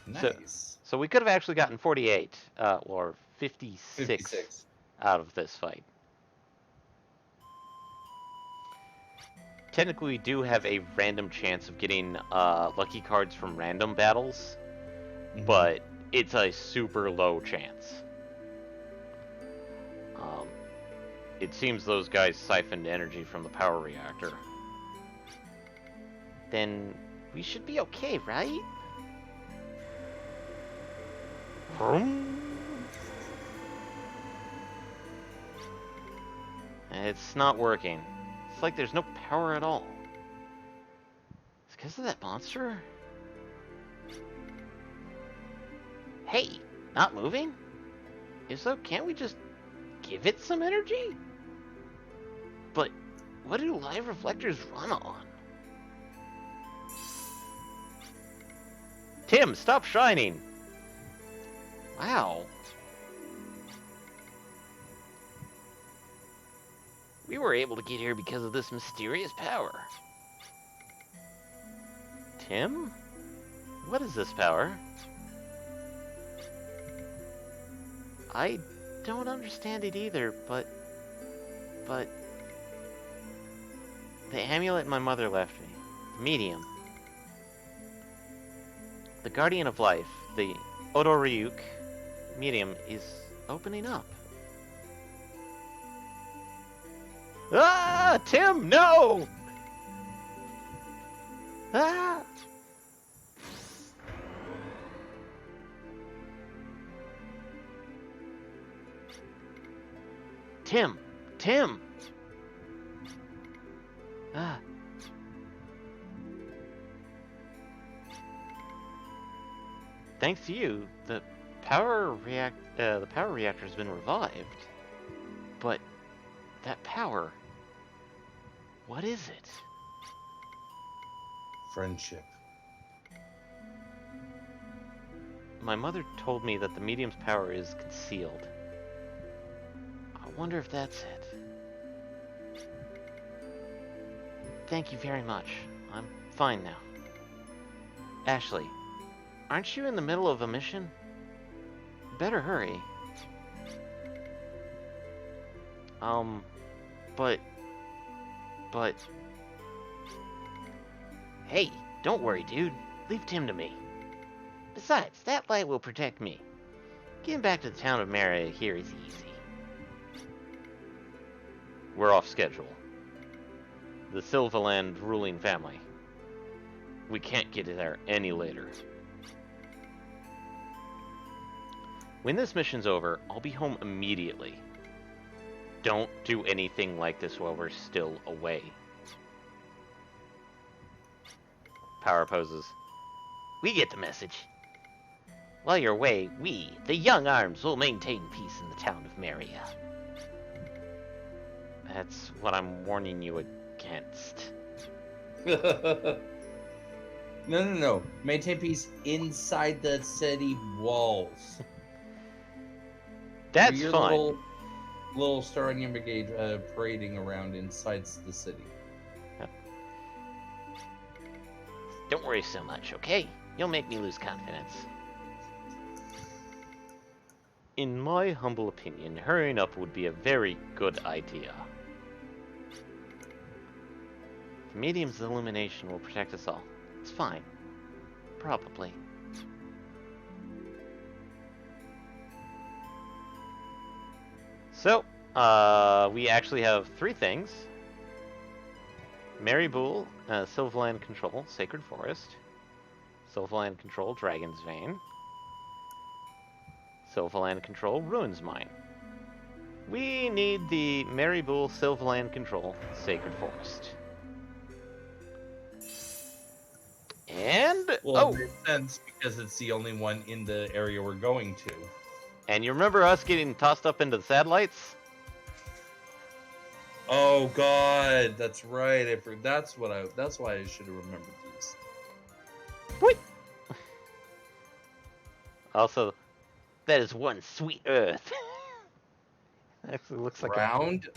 Nice. So we could have actually gotten 48 or 56 out of this fight. Technically, we do have a random chance of getting lucky cards from random battles, but it's a super low chance. It seems those guys siphoned energy from the power reactor. Then we should be okay, right? It's not working. It's like there's no power at all. It's because of that monster? Hey, not moving? If so, can't we just give it some energy? But what do live reflectors run on? Tim, stop shining! Wow. We were able to get here because of this mysterious power. Tim? What is this power? I don't understand it either, but... The amulet my mother left me. The medium. The guardian of life, the Odoryuk medium, is opening up. Ah! Tim, no! Ah! Tim! Tim! Ah. Thanks to you, the power reactor's been revived. But that power, what is it? Friendship. My mother told me that the medium's power is concealed. I wonder if that's it. Thank you very much. I'm fine now. Ashley, aren't you in the middle of a mission? Better hurry. But but... Hey, don't worry, dude. Leave Tim to me. Besides, that light will protect me. Getting back to the town of Maria here is easy. We're off schedule. The Silvaland ruling family. We can't get there any later. When this mission's over, I'll be home immediately. Don't do anything like this while we're still away. Power poses. We get the message. While you're away, we, the Young Arms, will maintain peace in the town of Maria. That's what I'm warning you against. No. Maintain peace inside the city walls. That's Your fine. Little Star Onion Brigade parading around inside the city. Don't worry so much, okay? You'll make me lose confidence. In my humble opinion, hurrying up would be a very good idea. The medium's illumination will protect us all. It's fine. Probably. So, we actually have 3 things. Mary Boole, Sylvaland Control, Sacred Forest. Sylvaland Control, Dragon's Vein. Sylvaland Control, Ruins Mine. We need the Mary Boole, Sylvaland Control, Sacred Forest. And... Well, it makes sense because it's the only one in the area we're going to. And you remember us getting tossed up into the satellites? Oh God, that's right. That's why I should have remembered these. What? Also, That is one sweet earth. actually looks like Round.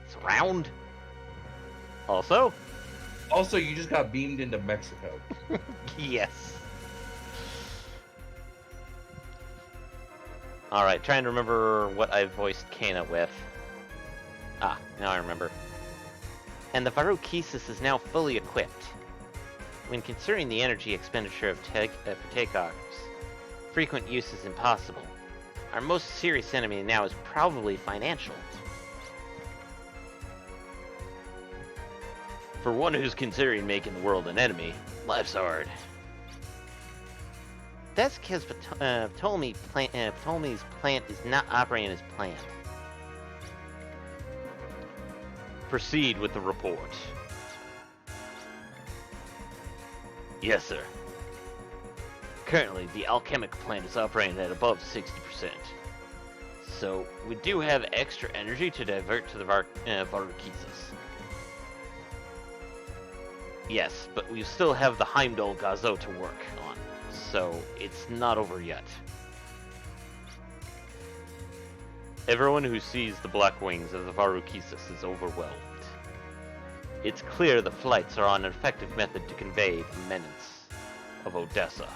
It's round. Also, Also, you just got beamed into Mexico. yes. Alright, trying to remember what I voiced Kana with. Ah, now I remember. And the Varukesis is now fully equipped. When considering the energy expenditure of for takeoffs, frequent use is impossible. Our most serious enemy now is probably financial. For one who's considering making the world an enemy, life's hard. That's because Ptolemy's plant is not operating as planned. Proceed with the report. Yes, sir. Currently, the alchemic plant is operating at above 60%. So, we do have extra energy to divert to the Varukesis. Yes, but we still have the Heimdall Gazo to work on, so it's not over yet. Everyone who sees the black wings of the Varukesis is overwhelmed. It's clear the flights are an effective method to convey the menace of Odessa.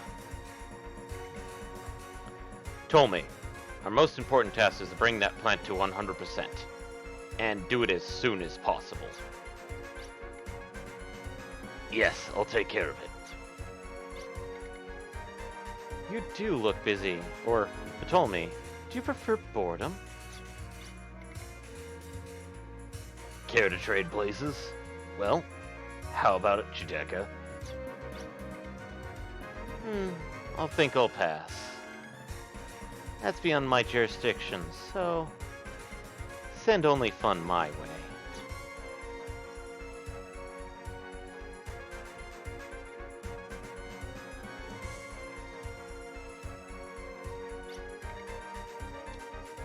Ptolemy, our most important task is to bring that plant to 100%, and do it as soon as possible. Yes, I'll take care of it. You do look busy, or Ptolemy, do you prefer boredom? Care to trade places? Well, how about it, Chideka? I think I'll pass. That's beyond my jurisdiction, so send only fun my way.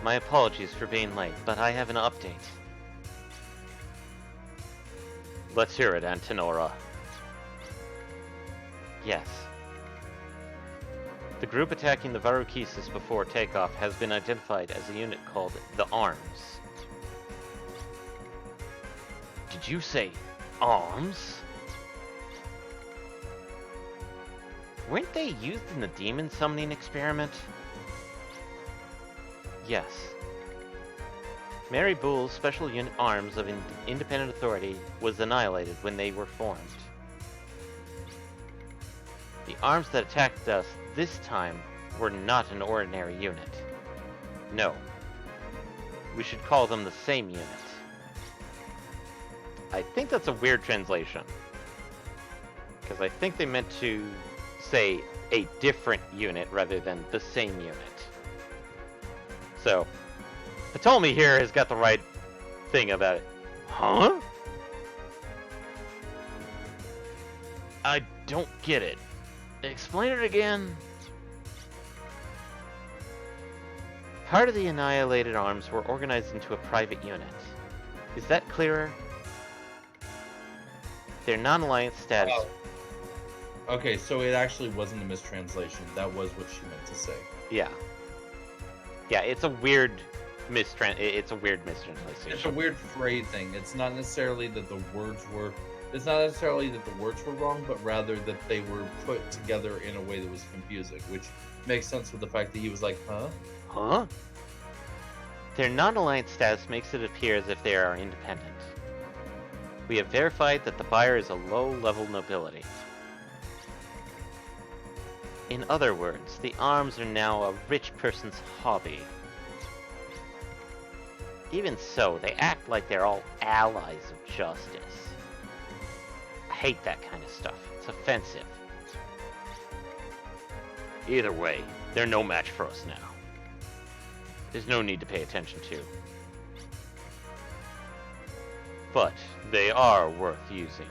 My apologies for being late, but I have an update. Let's hear it, Antinora. Yes. The group attacking the Varukesis before takeoff has been identified as a unit called the Arms. Did you say arms? Weren't they used in the demon summoning experiment? Yes. Mary Bull's special unit arms of independent authority was annihilated when they were formed. The arms that attacked us this time were not an ordinary unit. No. We should call them the same unit. I think that's a weird translation. Because I think they meant to say a different unit rather than the same unit. So, Ptolemy here has got the right thing about it. Huh? I don't get it. Explain it again. Part of the annihilated arms were organized into a private unit. Is that clearer? Their non-alliance status... Oh. Okay, so it actually wasn't a mistranslation. That was what she meant to say. Yeah. Yeah, it's a weird mistranslation. It's a weird phrasing. It's not necessarily that the words were... It's not necessarily that the words were wrong, but rather that they were put together in a way that was confusing, which makes sense with the fact that he was like, huh? Huh? Their non-alliance status makes it appear as if they are independent. We have verified that the buyer is a low-level nobility. In other words, the arms are now a rich person's hobby. Even so, they act like they're all allies of justice. I hate that kind of stuff. It's offensive. Either way, they're no match for us now. There's no need to pay attention to. But they are worth using.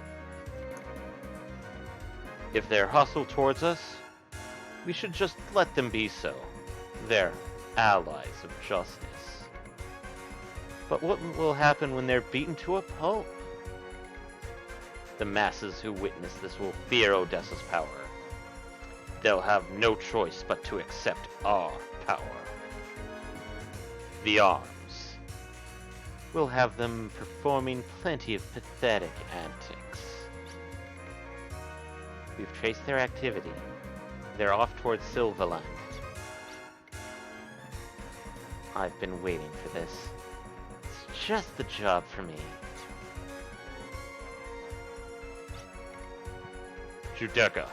If they're hostile towards us, we should just let them be so. They're allies of justice. But what will happen when they're beaten to a pulp? The masses who witness this will fear Odessa's power. They'll have no choice but to accept our power. The arms. We'll have them performing plenty of pathetic antics. We've traced their activity. They're off towards Silvaland. I've been waiting for this. It's just the job for me. Judecca.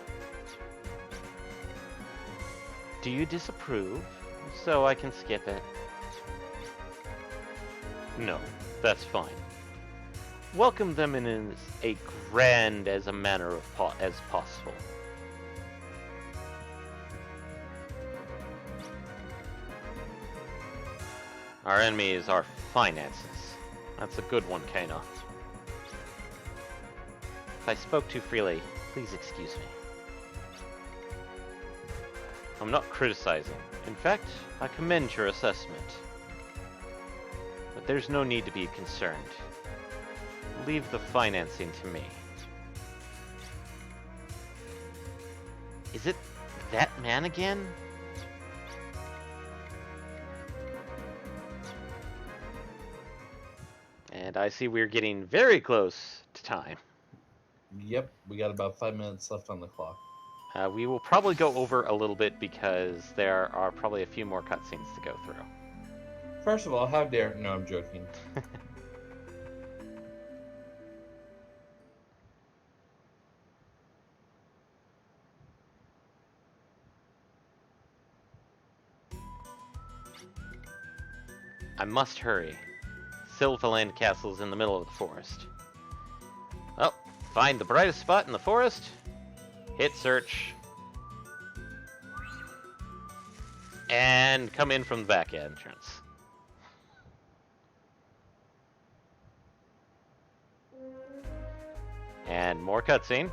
Do you disapprove? So I can skip it. No, that's fine. Welcome them in as a grand as a manner of as possible. Our enemy is our finances. That's a good one, Kana. If I spoke too freely, please excuse me. I'm not criticizing. In fact, I commend your assessment. But there's no need to be concerned. Leave the financing to me. Is it that man again? And I see we're getting very close to time. Yep, we got about 5 minutes left on the clock. We will probably go over a little bit because there are probably a few more cutscenes to go through. First of all, how dare... No, I'm joking. I must hurry. Silvaland Castle is in the middle of the forest. Well, find the brightest spot in the forest, hit search, and come in from the back entrance. And more cutscene.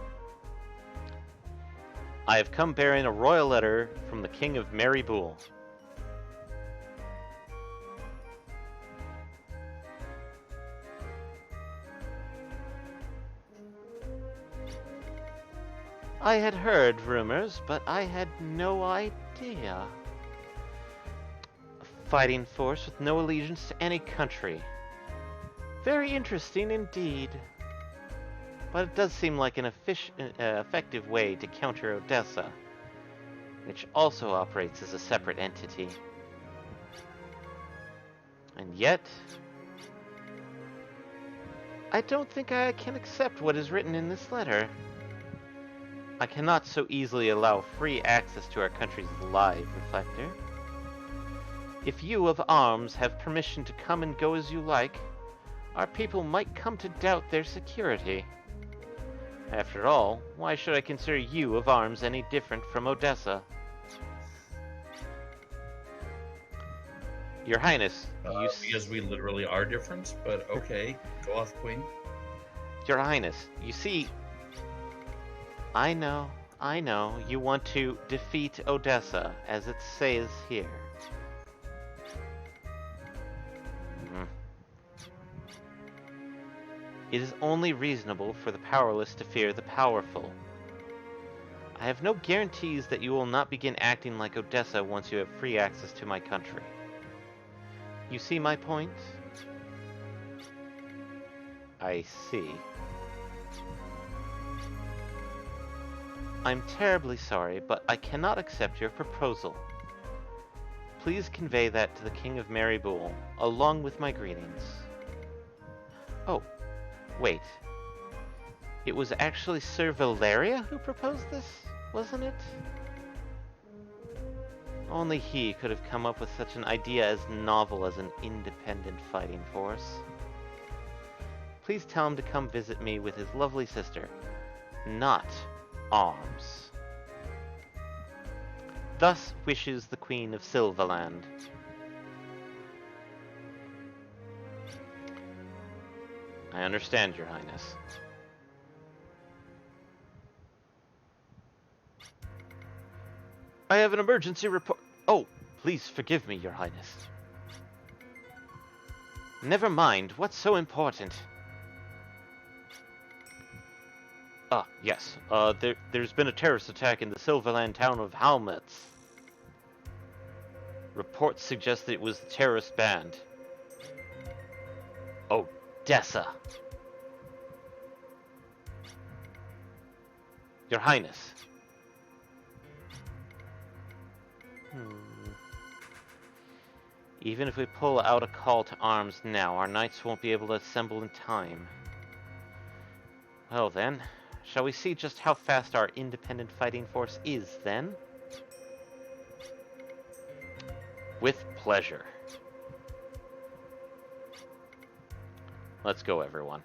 I have come bearing a royal letter from the King of Mary Bull. I had heard rumors, but I had no idea. A fighting force with no allegiance to any country. Very interesting indeed. But it does seem like an effective way to counter Odessa, which also operates as a separate entity. And yet, I don't think I can accept what is written in this letter. I cannot so easily allow free access to our country's live reflector. If you of arms have permission to come and go as you like, our people might come to doubt their security. After all, why should I consider you of arms any different from Odessa? Your Highness, because we literally are different, but okay. Go off, Queen. Your Highness, you see... I know, you want to defeat Odessa, as it says here. It is only reasonable for the powerless to fear the powerful. I have no guarantees that you will not begin acting like Odessa once you have free access to my country. You see my point? I see. I'm terribly sorry, but I cannot accept your proposal. Please convey that to the King of Marybool, along with my greetings. Oh, wait. It was actually Sir Valeria who proposed this, wasn't it? Only he could have come up with such an idea as novel as an independent fighting force. Please tell him to come visit me with his lovely sister, not arms. Thus wishes the Queen of Silverland. I understand, Your Highness. I have an emergency report. Oh, please forgive me, Your Highness. Never mind, what's so important? Ah, yes. There's been a terrorist attack in the Silverland town of Halmetz. Reports suggest that it was the terrorist band. Odessa. Your Highness. Even if we pull out a call to arms now, our knights won't be able to assemble in time. Well then, shall we see just how fast our independent fighting force is then? With pleasure. Let's go, everyone.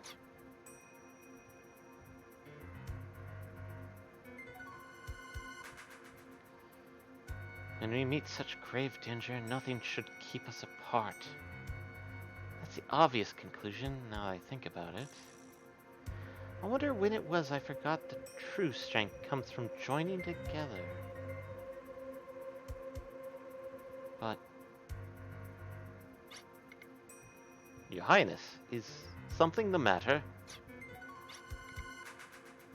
When we meet such grave danger, nothing should keep us apart. That's the obvious conclusion, now I think about it. I wonder when it was I forgot that true strength comes from joining together. But... Your Highness, is something the matter?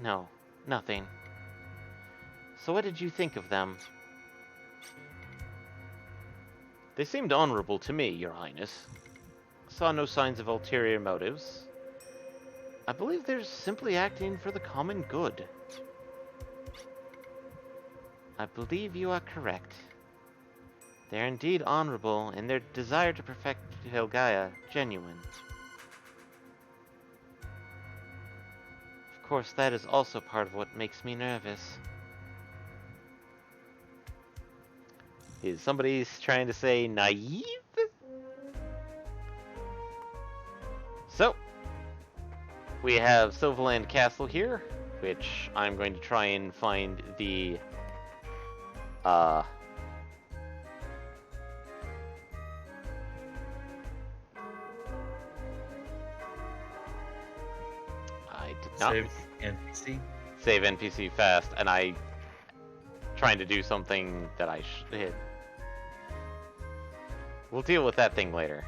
No, nothing. So what did you think of them? They seemed honorable to me, Your Highness. Saw no signs of ulterior motives. I believe they're simply acting for the common good. I believe you are correct. They are indeed honorable, and their desire to perfect Helgaia genuine. Of course, that is also part of what makes me nervous. Is somebody trying to say naive? So, we have Silverland Castle here, which I'm going to try and find the I did not Save NPC. save NPC fast, and I trying to do something that I should. We'll deal with that thing later.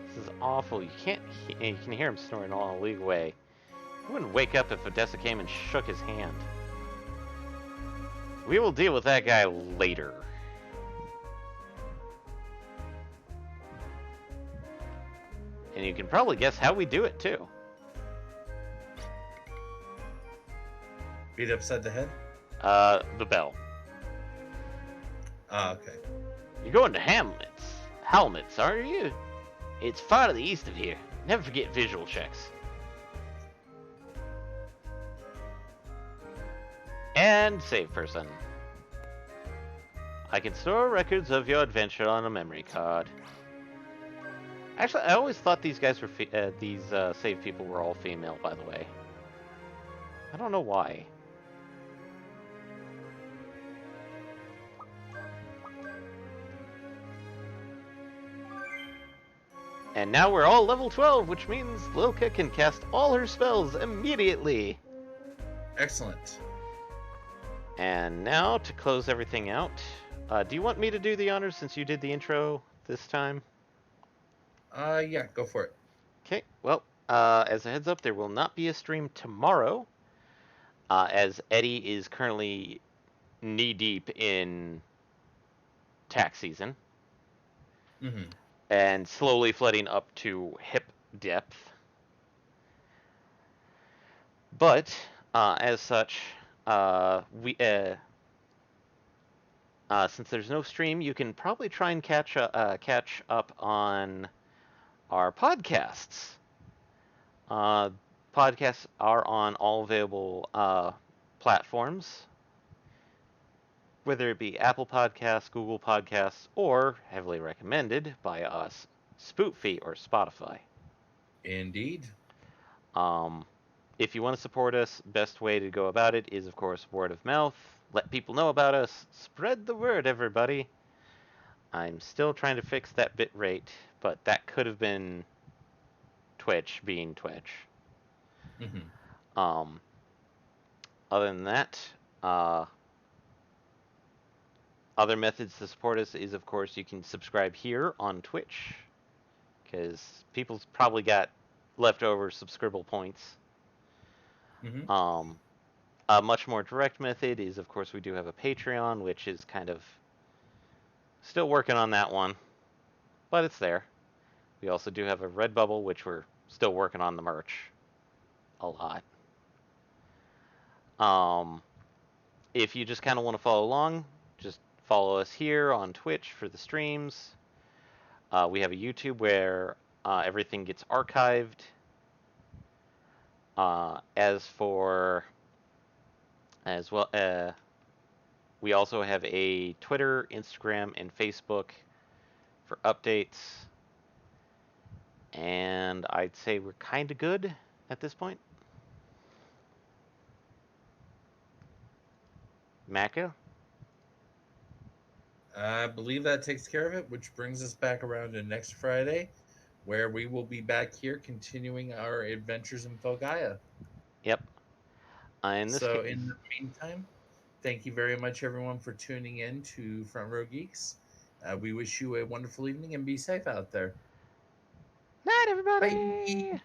This is awful. You can't. You can hear him snoring all a league away. I wouldn't wake up if Odessa came and shook his hand. We will deal with that guy later. And you can probably guess how we do it, too. Beat upside the head? The bell. Ah, okay. You're going to Helmets, are you? It's far to the east of here. Never forget visual checks. And save person. I can store records of your adventure on a memory card. Actually, I always thought these guys were save people were all female. By the way, I don't know why. And now we're all level 12, which means Lilka can cast all her spells immediately. Excellent. And now, to close everything out, do you want me to do the honors since you did the intro this time? Yeah, go for it. Okay, well, as a heads up, there will not be a stream tomorrow, as Eddie is currently knee-deep in tax season. Mm-hmm. And slowly flooding up to hip depth. But, as such, since there's no stream, you can probably try and catch up on our podcasts. Podcasts are on all available platforms, whether it be Apple Podcasts, Google Podcasts, or heavily recommended by us, Spoofy or Spotify. Indeed. If you want to support us, best way to go about it is, of course, word of mouth. Let people know about us. Spread the word, everybody. I'm still trying to fix that bit rate, but that could have been Twitch being Twitch. Mm-hmm. Other than that, other methods to support us is, of course, you can subscribe here on Twitch, because people's probably got leftover subscribable points. Mm-hmm. A much more direct method is, of course, we do have a Patreon, which is kind of still working on that one, but it's there. We also do have a Redbubble, which we're still working on the merch a lot. If you just kind of want to follow along, just follow us here on Twitch for the streams. We have a YouTube where everything gets archived. We also have a Twitter, Instagram, and Facebook for updates. And I'd say we're kind of good at this point. Maka? I believe that takes care of it, which brings us back around to next Friday, where we will be back here continuing our adventures in Felgaia. Yep. In the meantime, thank you very much, everyone, for tuning in to Front Row Geeks. We wish you a wonderful evening and be safe out there. Night, everybody! Bye.